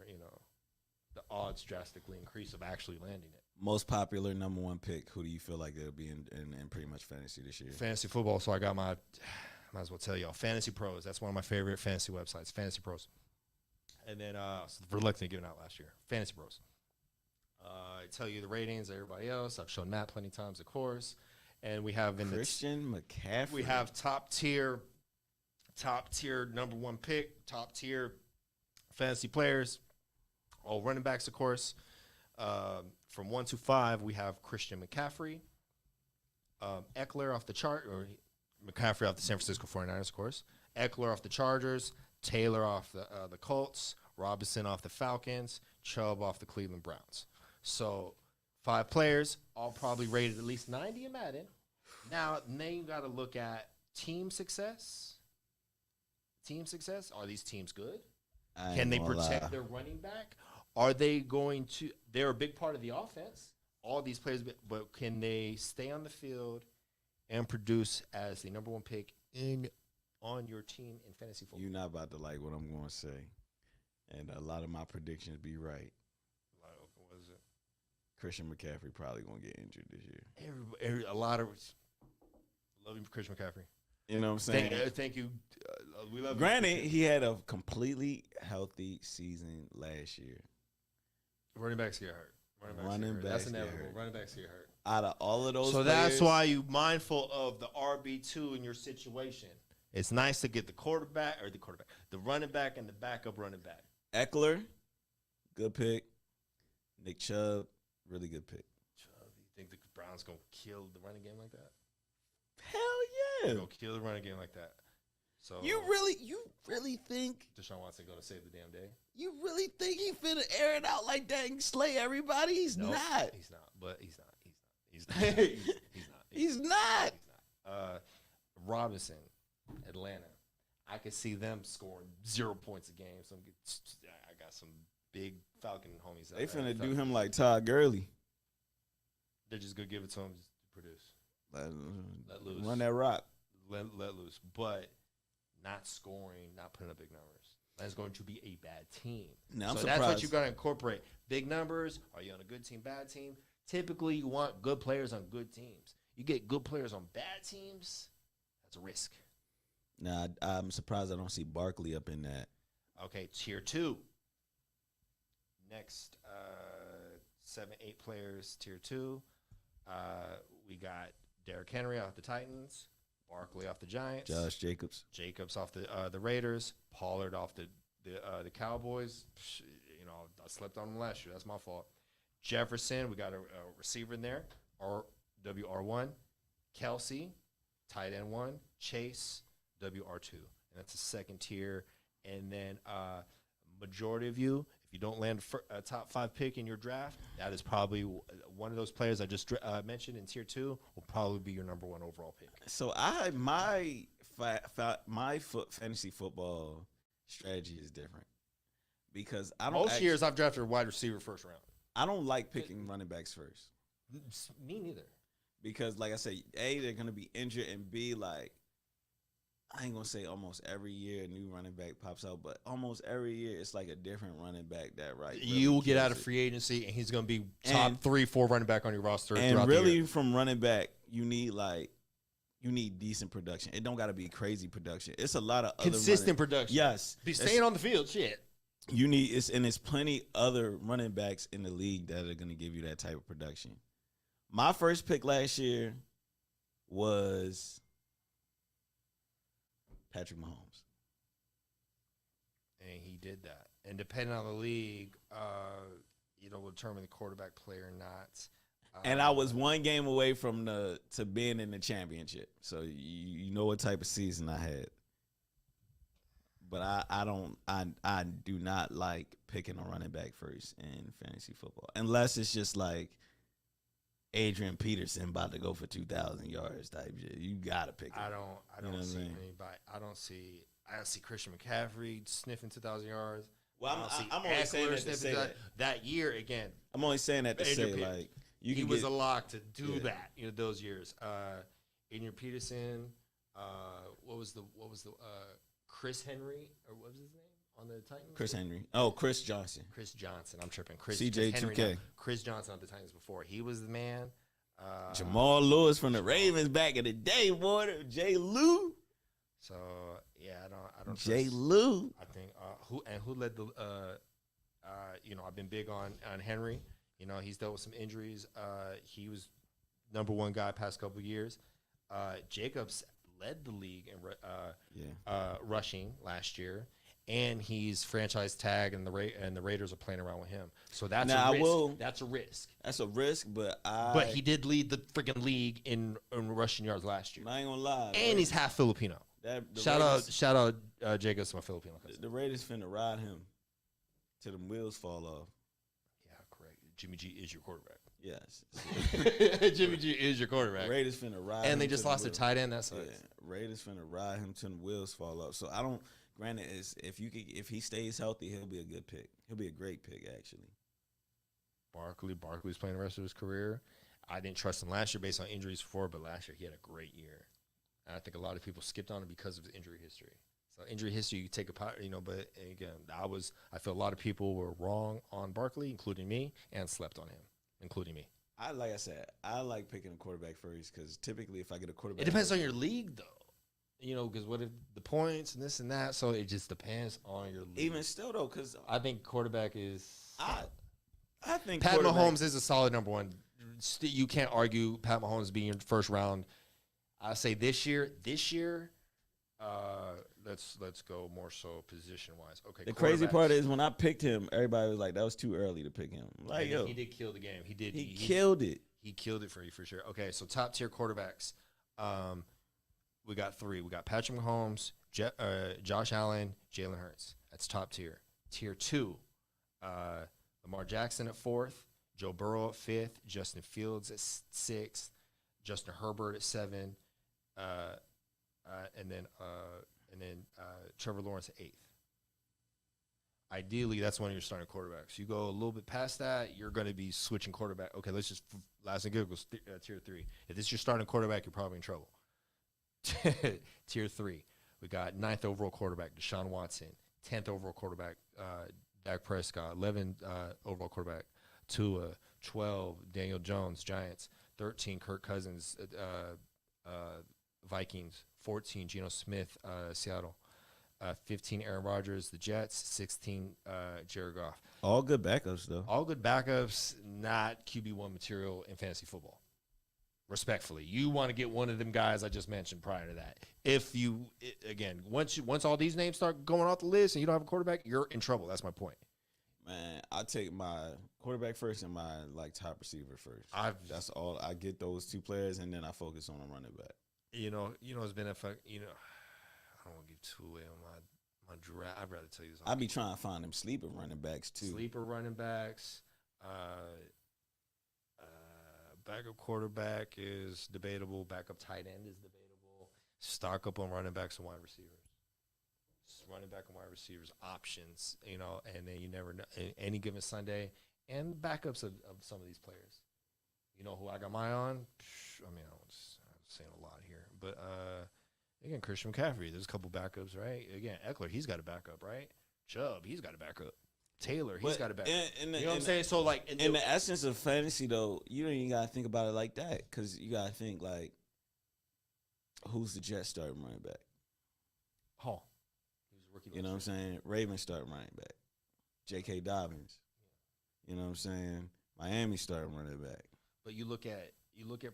the odds drastically increase of actually landing it. Most popular number one pick, who do you feel like they'll be in pretty much fantasy this year? Fantasy football. So I got might as well tell y'all, Fantasy Pros. That's one of my favorite fantasy websites, Fantasy Pros. And then reluctant giving out last year, Fantasy Pros. I tell you the ratings, everybody else. I've shown Matt plenty of times, of course. And we have Christian McCaffrey. We have top tier number one pick, top tier fantasy players, all running backs, of course. From 1 to 5, we have Christian McCaffrey, Eckler off the chart, or McCaffrey off the San Francisco 49ers, of course. Eckler off the Chargers, Taylor off the Colts, Robinson off the Falcons, Chubb off the Cleveland Browns. So 5 players, all probably rated at least 90 in Madden. Now you got to look at team success. Team success. Are these teams good? Can they protect their running back? Are they going to – they're a big part of the offense, all these players, but can they stay on the field and produce as the number one pick on your team in fantasy football? You're not about to like what I'm going to say. And a lot of my predictions be right. What is it? Christian McCaffrey probably going to get injured this year. A lot of – love you for Christian McCaffrey. You know what I'm saying? Thank you. We love Granted, he had a completely healthy season last year. Running backs get hurt. Running backs That's get inevitable. hurt. Running backs get hurt. Out of all of those So players, that's why you mindful of the RB2 in your situation. It's nice to get the running back and the backup running back. Eckler, good pick. Nick Chubb, really good pick. You think the Browns going to kill the running game like that? Hell yeah. Go kill the running game like that. So You really think Deshaun Watson going to save the damn day? he finna air it out like that and slay everybody? He's Nope, not. He's not. But he's not. He's not. Robinson, Atlanta. I could see them scoring 0 points a game. I got some big Falcon homies. They finna do him like Todd Gurley. They're just gonna give it to him to produce. Let loose. Run that rock. Let loose, but not scoring, not putting up big numbers. That's going to be a bad team. Now, I'm so that's what surprised. you're going to incorporate. Big numbers. Are you on a good team, bad team? Typically, you want good players on good teams. You get good players on bad teams, that's a risk. Nah, I'm surprised I don't see Barkley up in that. Okay, tier 2. Next, 7, 8 players, tier 2. We got Derrick Henry off the Titans, Barkley off the Giants, Josh Jacobs. off the Raiders, Pollard off the Cowboys. I slept on him last year. That's my fault. Jefferson, we got a receiver in there, WR1. Kelsey, tight end 1. Chase, WR2. And that's the second tier. And then majority of you, if you don't land a top 5 pick in your draft, that is probably one of those players I just mentioned in tier 2 will probably be your number 1 overall pick. So my fantasy football strategy is different because I don't. Most years I've drafted a wide receiver first round. I don't like picking running backs first Me neither. because, like I said, A, they're gonna be injured, and B, like I ain't gonna say almost every year a new running back pops out, but almost every year it's like a different running back that really You will get out of kills it. free agency, and he's going to be top And- 3-4 running back on your roster And throughout the really, year. from running back, you need decent production. It don't got to be crazy production. It's a lot of other Consistent production. Yes, Be It's- staying on the field. Shit. You need it's plenty other running backs in the league that are going to give you that type of production. My first pick last year was Patrick Mahomes. And he did that. And depending on the league, will determine the quarterback player or not. And I was one game away from to being in the championship. So you know what type of season I had. But I do not like picking a running back first in fantasy football. Unless it's just like Adrian Peterson about to go for 2,000 yards type shit. You gotta pick him. I don't You know what I see mean? anybody. I don't see Christian McCaffrey sniffing 2,000 yards. Well, I don't see I'm only saying Eckler that to sniffing say that. that year again. I'm only saying that to Adrian say Peterson. like you He can was get a lock to do Yeah. that. Those years. Adrian Peterson. What was the Chris Henry or what was his name on the Titans? Chris Henry. Oh, Chris Johnson. Chris Johnson. I'm tripping. Chris CJ2K. Henry, no. Chris Johnson on the Titans before. He was the man. Jamal Lewis from the Ravens back in the day, boy. Jay Lou. So yeah, I don't. Jay trust- Lou. I think who led the I've been big on Henry. He's dealt with some injuries. He was number one guy past couple of years. Jacobs led the league in rushing last year, and he's franchise tag, and the Raiders are playing around with him. So that's Now, a risk. I will- That's a risk. That's a risk, but But he did lead the freaking league in rushing yards last year, I ain't gonna lie. and he's half Filipino. the Shout Raiders, out Jacobs, my Filipino cousin. The Raiders finna ride him till the wheels fall off. Yeah, correct. Jimmy G is your quarterback. Yes. Jimmy G is your quarterback. Raiders finna ride him And they till just the lost their wheels- tight end. That's Yeah, Raiders finna ride him till the wheels fall off. So I don't. Granted, if he stays healthy, he'll be a good pick. He'll be a great pick actually. Barkley's playing the rest of his career. I didn't trust him last year based on injuries before, but last year he had a great year. And I think a lot of people skipped on him because of his injury history. So injury history, you take a part, but again, I feel a lot of people were wrong on Barkley, including me, and slept on him, including me. Like I said, I like picking a quarterback first because typically if I get a quarterback, It depends on your league, though. Because what if the points and this and that? So it just depends on your league. Even still though, because I think quarterback is. I think Pat quarterback- Mahomes is a solid number one. You can't argue Pat Mahomes being your first round. I say this year, let's go more so position wise. Okay. The crazy part quarterbacks. is when I picked him, everybody was like, "That was too early to pick him." Like, And yo, he did kill the game. He did. he killed it. He killed it for you for sure. Okay, so top tier quarterbacks. We got three. We got Patrick Mahomes, Josh Allen, Jalen Hurts. That's top tier. Tier two, Lamar Jackson at fourth, Joe Burrow at fifth, Justin Fields at sixth, Justin Herbert at seven, and then Trevor Lawrence at eighth. Ideally, that's one of your starting quarterbacks. You go a little bit past that, you're going to be switching quarterback. Okay, let's just last and good goes tier three. If this is your starting quarterback, you're probably in trouble. Tier three, we got 9th overall quarterback Deshaun Watson, 10th overall quarterback Dak Prescott, 11th overall quarterback Tua, 12 Daniel Jones Giants, 13 Kirk Cousins Vikings, 14 Geno Smith Seattle, 15 Aaron Rodgers the Jets, 16 Jared Goff. All good backups though. All good backups, not QB1 material in fantasy football. Respectfully, you want to get one of them guys I just mentioned prior to that. Once all these names start going off the list and you don't have a quarterback, you're in trouble. That's my point. Man, I take my quarterback first and my top receiver first. That's all. I get those two players and then I focus on a running back. It's been I don't want to give too away on my draft. I'd rather tell you this. I be trying to find them sleeper running backs too. Sleeper running backs. Backup quarterback is debatable. Backup tight end is debatable. Stock up on running backs and wide receivers. Running back and wide receivers options, and then you never know any given Sunday and backups of some of these players. You know who I got my on? I'm saying a lot here, but Again, Christian McCaffrey. There's a couple backups, right? Again, Eckler, he's got a backup, right? Chubb, he's got a backup. Taylor, he's But got a backup. in You know what I'm saying? So like, in the essence of fantasy, though, you don't even gotta think about it like that because you gotta think like, who's the Jets starting running back? Hall. He was a rookie. You know what I'm saying? Ravens starting running back. J.K. Dobbins. You know what I'm saying? Miami starting running back. But you look at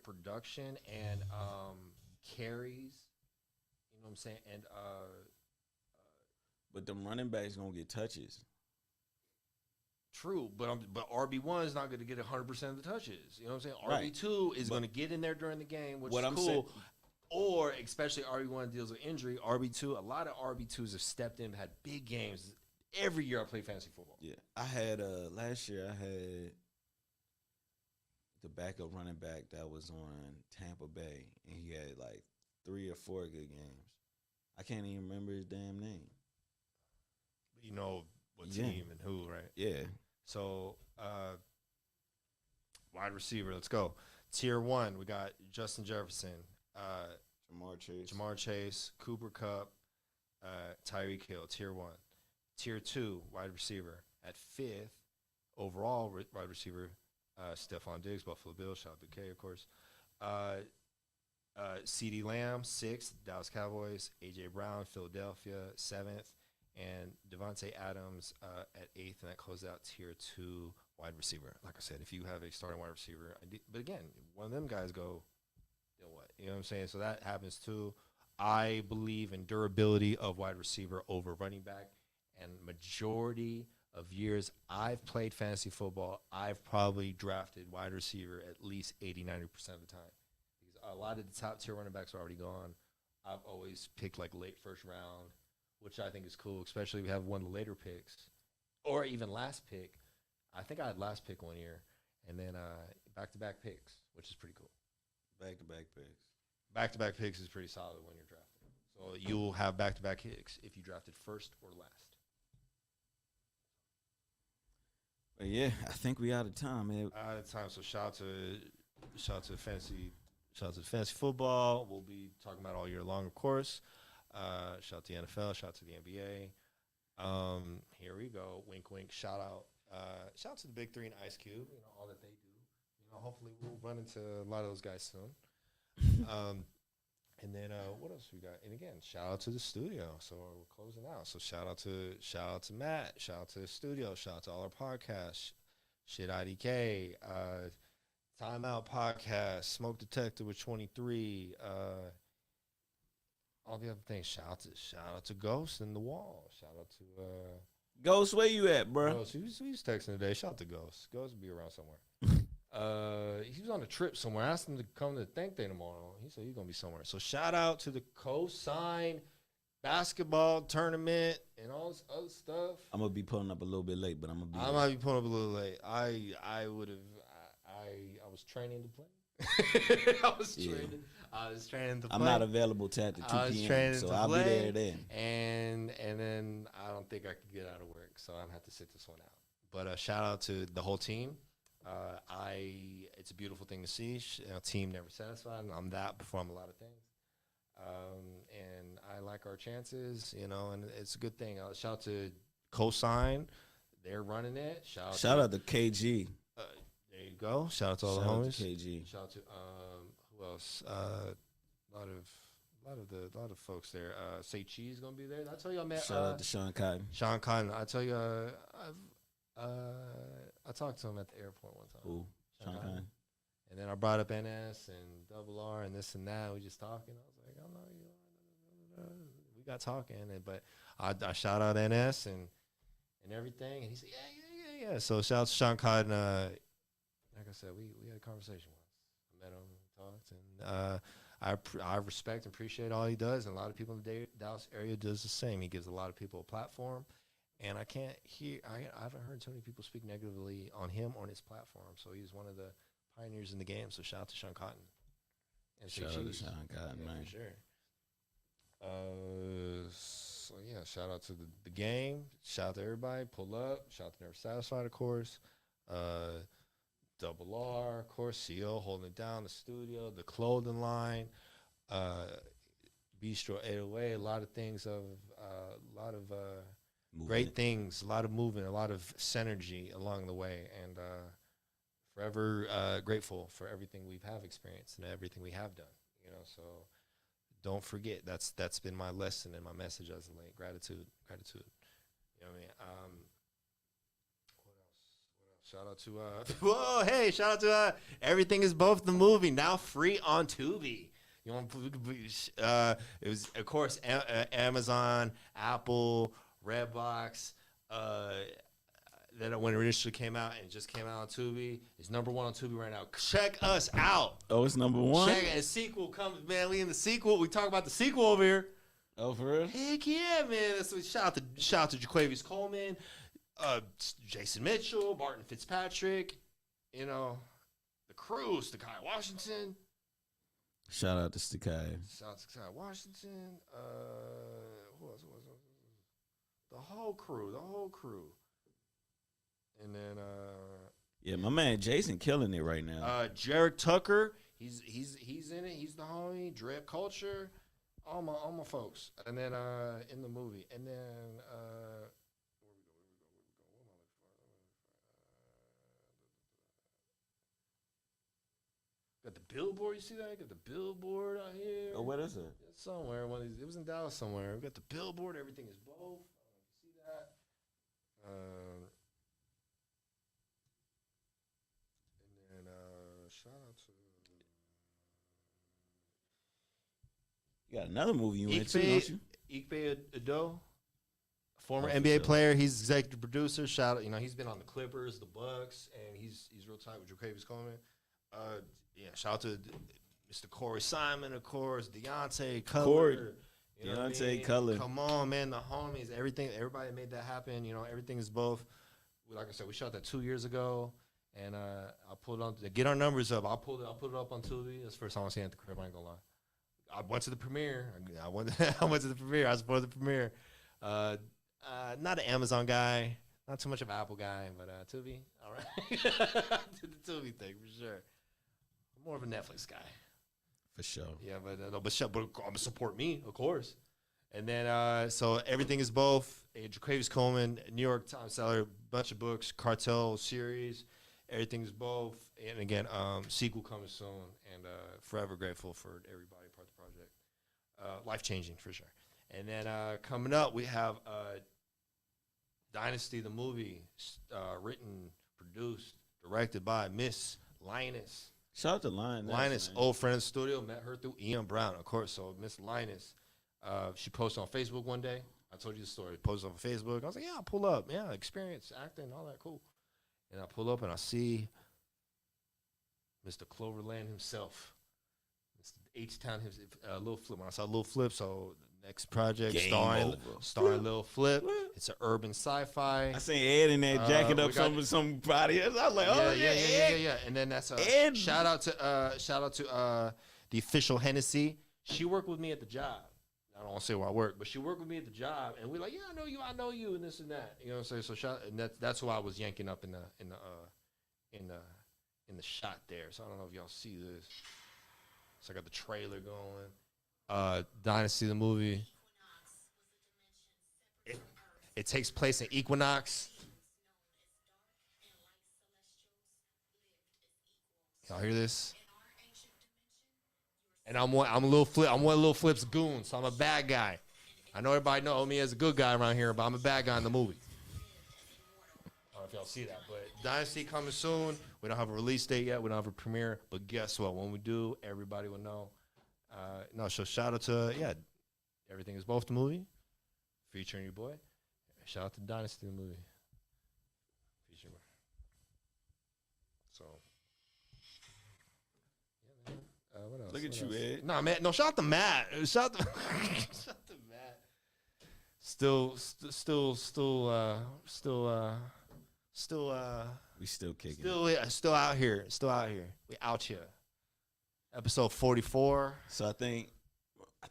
production and carries. You know what I'm saying? And But them running backs gonna get touches. true, but RB1 is not going to get 100% of the touches. You know what I'm saying? Right. RB2 is going to get in there during the game, which What is I'm cool. saying- Or especially RB1 deals with injury. RB2, a lot of RB2s have stepped in, had big games. Every year I play fantasy football. Yeah, I had last year. I had the backup running back that was on Tampa Bay, and he had like 3 or 4 good games. I can't even remember his damn name. You know what Yeah. team and who, right? Yeah, So, wide receiver, let's go. Tier 1, we got Justin Jefferson, Jamar Chase, Cooper Kupp, Tyreek Hill, Tier 1. Tier 2, wide receiver. At 5th, overall wide receiver, Stephon Diggs, Buffalo Bills, shout out to K, of course. CeeDee Lamb, 6th, Dallas Cowboys. A.J. Brown, Philadelphia, 7th. And Devontae Adams at 8th, and that closes out Tier 2 wide receiver. Like I said, if you have a starting wide receiver, but again, one of them guys go, then what? You know what I'm saying? So that happens too. I believe in durability of wide receiver over running back, and majority of years I've played fantasy football, I've probably drafted wide receiver at least 80-90% of the time. Because a lot of the top tier running backs are already gone. I've always picked like late first round, which I think is cool, especially if we have one of the later picks, or even last pick. I think I had last pick one year, and then back-to-back picks, which is pretty cool. back-to-back picks. Back-to-back picks is pretty solid when you're drafting. So you'll have back-to-back picks if you drafted first or last. But yeah, I think we out of time, man. Out of time, so shout out to fantasy football. We'll be talking about all year long, of course. Shout out to the NFL, shout out to the NBA. Here we go. Wink, wink. Shout out to the Big Three and Ice Cube. You know all that they do. You know, hopefully we'll run into a lot of those guys soon. And then what else we got? And again, shout out to the studio. So we're closing out. So shout out to Matt. Shout out to the studio. Shout out to all our podcasts. Shit IDK. Timeout Podcast. Smoke Detector with 23. All the other things. Shout out to Ghost in the Wall. Shout out to Ghost, where you at, bro? Ghost. He was texting today. Shout out to Ghost. Ghost will be around somewhere. He was on a trip somewhere. I asked him to come to Think Day tomorrow. He said he's gonna be somewhere. So shout out to the Cosign basketball tournament and all this other stuff. I'm gonna be pulling up a little bit late, but I'm gonna be. I might be pulling up a little late. I was training to play. I was training to play. I'm not available till after 2 I was p.m. training So to I'll be play, there then. And then I don't think I could get out of work, so I'm gonna have to sit this one out. But shout out to the whole team. It's a beautiful thing to see. Team never satisfied, and I'm that before I'm a lot of things. And I like our chances, and it's a good thing. Shout out to Cosign. They're running it. Shout out to KG. There you go. Shout out to all Shout the out homies. to KG. Shout out to who else? A lot of folks there. Say Cheese gonna be there. I tell you, I met. Shout out to Sean Cotton. Sean Cotton. I tell you, I talked to him at the airport one time. Who? Sean Cotton. And then I brought up NS and Double R and this and that. We just talking. I was like, I know you. We got talking, but I shout out NS and everything, and he said, yeah. So shout out to Sean Cotton. Like I said, we had a conversation once. I met him, talked, and I respect and appreciate all he does, and a lot of people in the Dallas area does the same. He gives a lot of people a platform, and I haven't heard too many people speak negatively on him on his platform. So he's one of the pioneers in the game. So shout out to Sean Cotton. And Shout out to Sean Cotton, man. for sure. So yeah, shout out to the game. Shout out to everybody. Pull up. Shout out to Never Satisfied, of course. Double R, of course. CO holding it down. The studio, the clothing line. Bistro 808. A lot of things a lot of Movement. great things, a lot of movement, a lot of synergy along the way, and forever grateful for everything we have experienced and everything we have done. You know, so don't forget that's been my lesson and my message as of late. Gratitude. You know what I mean? What else? Shout out to whoa, hey, shout out to Everything Is Both the movie, now free on Tubi. You want it was of course Amazon, Apple, Redbox. That when it initially came out and just came out on Tubi, it's #1 on Tubi right now. Check us out. Oh, it's #1. Check it. A sequel comes, man. We in the sequel. We talk about the sequel over here. Oh, for real? Heck yeah, man. That's what, shout out to Jaquavius Coleman, Jason Mitchell, Barton Fitzpatrick, you know, the crew, Stakai Washington. Shout out to Stakai. Shout out to Stakai Washington. Who else? The whole crew. And then Yeah, my man Jason killing it right now. Jared Tucker, he's in it. He's the homie. Dread Culture, all my folks. And then in the movie, and then where we go? Got the billboard. You see that? Got the billboard out here. Oh, what is it? It's somewhere. It was in Dallas somewhere. We got the billboard. Everything is both. I don't know if you see that. And then shout out to. You got another movie you went to, don't you? Ikpe Ado, former Oh, for NBA sure. player. He's executive producer. Shout out, he's been on the Clippers, the Bucks, and he's real tight with Jaquavius Coleman. Yeah, shout out to Mr. Corey Simon, of course, Deontay Cutler. Corey. You know what I Deontay mean? Cutler. Come on, man, the homies, everybody made that happen. You know, everything is both. Like I said, we shot that 2 years ago, and I pulled it on to get our numbers up. I'll put it up on Tubi. That's the first time I seen it at the crib. I ain't gonna lie. I went to the premiere. I went to the premiere. I supported the premiere. Not an Amazon guy, not too much of an Apple guy, but Tubi, all right. Did the Tubi thing for sure. I'm more of a Netflix guy. For sure. Yeah, but I'm gonna support me, of course. And then so Everything Is Both. Jaquavius Coleman, New York Times seller, bunch of books, Cartel series. Everything Is Both, and again, sequel coming soon. And forever grateful for everybody part of the project. Life changing for sure. And then coming up, we have Dynasty the movie, written, produced, directed by Miss Linus. Shout out to Linus. Linus, man. old friend of the studio, met her through Ian Brown, of course. So Miss Linus, she posted on Facebook one day. I told you the story. Posted on Facebook. I was like, yeah, I'll pull up. Yeah, experience, acting, all that, cool. And I pull up and I see Mr. Cloverland himself, Mr. H-Town, Lil Flip. When I saw Lil Flip, so the next project Game starring Lil Flip. It's an urban sci-fi. I seen Ed in there jacking we up got- somebody else. I was like, oh yeah. And then that's Ed. shout out to the official Hennessy. She worked with me at the job. I don't want to say where I work, but she worked with me at the job, and we're like, yeah, I know you, and this and that. You know what I'm saying? So and that's who I was yanking up in the shot there. So I don't know if y'all see this. So I got the trailer going. Dynasty the movie. It takes place in Equinox. Y'all hear this? And I'm one of Lil Flip's goons, so I'm a bad guy. I know everybody know me as a good guy around here, but I'm a bad guy in the movie. I don't know if y'all see that, but Dynasty coming soon. We don't have a release date yet. We don't have a premiere, but guess what? When we do, everybody will know. So shout out to Everything Is Both the movie, featuring your boy. Shout out to Dynasty the movie, featuring. So. What else? Look at What you, else? Ed. Nah, man. No, shout out to Matt. Shout out to Matt. Still, we still kicking. still out here. Still out here. We out here. Episode 44. So I think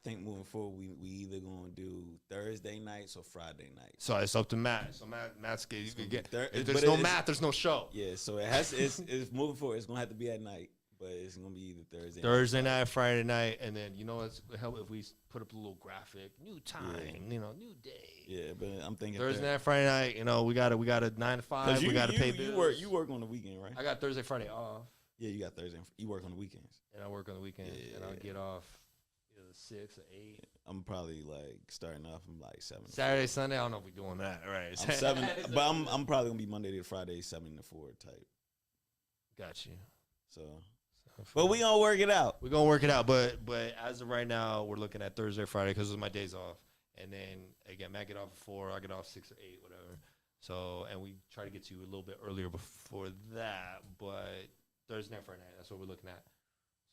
moving forward, we either gonna do Thursday nights or Friday nights. So it's up to Matt. So Matt's you can get. But If there's no it's- Matt, there's no show. Yeah, so it's moving forward. It's gonna have to be at night. but it's gonna be either Thursday. Thursday night, Friday night, and then you know what's help if we put up a little graphic, new time, new day. Yeah, but I'm thinking Thursday night, Friday night. You know, we got a 9 to 5. We got to pay bills. You work on the weekend, right? I got Thursday, Friday off. Yeah, you got Thursday. You work on the weekends. And I work on the weekends, and I'll get off either 6 or 8. I'm probably like starting off. I'm like 7. Saturday, Sunday. I don't know if we're doing that. Right. I'm 7, but I'm probably gonna be Monday to Friday 7 to 4 type. Got you. So, but we gonna work it out. We're gonna work it out. But as of right now, we're looking at Thursday, Friday because it's my days off, and then again, Matt get off at 4. I get off 6 or 8, whatever. So, and we try to get to you a little bit earlier before that, but Thursday night, Friday night. That's what we're looking at.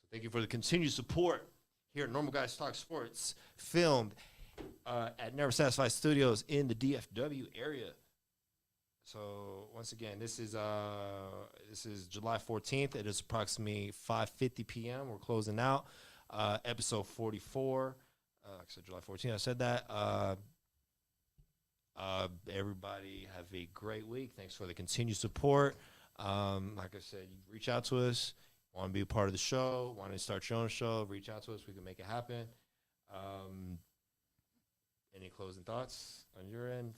So, thank you for the continued support here at Normal Guys Talk Sports, filmed at Never Satisfied Studios in the DFW area. So once again, this is July 14th. It is approximately 5:50 p.m. We're closing out episode 44. So July 14th, I said that. Everybody have a great week. Thanks for the continued support. Like I said, you reach out to us. Want to be a part of the show? Want to start your own show? Reach out to us. We can make it happen. Any closing thoughts on your end?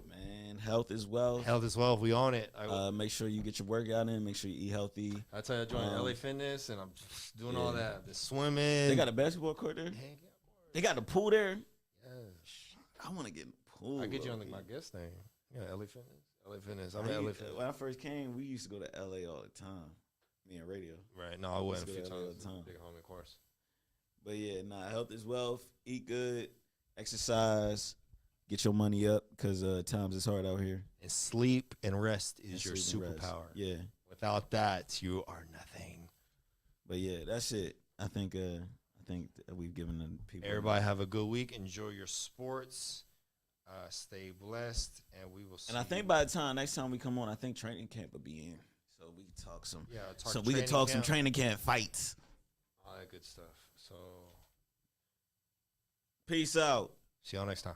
Man, health is wealth. Health is wealth. We own it. Make sure you get your workout in. Make sure you eat healthy. I tell you, I joined LA Fitness, and I'm just doing all that. The swimming. They got a basketball court there. They got the pool there. Yes. I want to get in the pool. I get you on my guest thing. Yeah, LA Fitness. LA Fitness. I'm at LA Fitness. When I first came, we used to go to LA all the time. Me and Radio. Right. No, I went a few times. all the time. Big homie, of course. But yeah, health is wealth. Eat good. Exercise. Get your money up because times is hard out here. And sleep and rest is your sleep and rest. superpower. Yeah. Without that, you are nothing. But yeah, that's it. I think that we've given the people. Everybody have a good week. Enjoy your sports. Stay blessed, and we will see. And I think by the time next time we come on, I think training camp will be in, so we can talk some. Yeah, so we can talk some training camp fights. All that good stuff. So, Peace out. see y'all next time.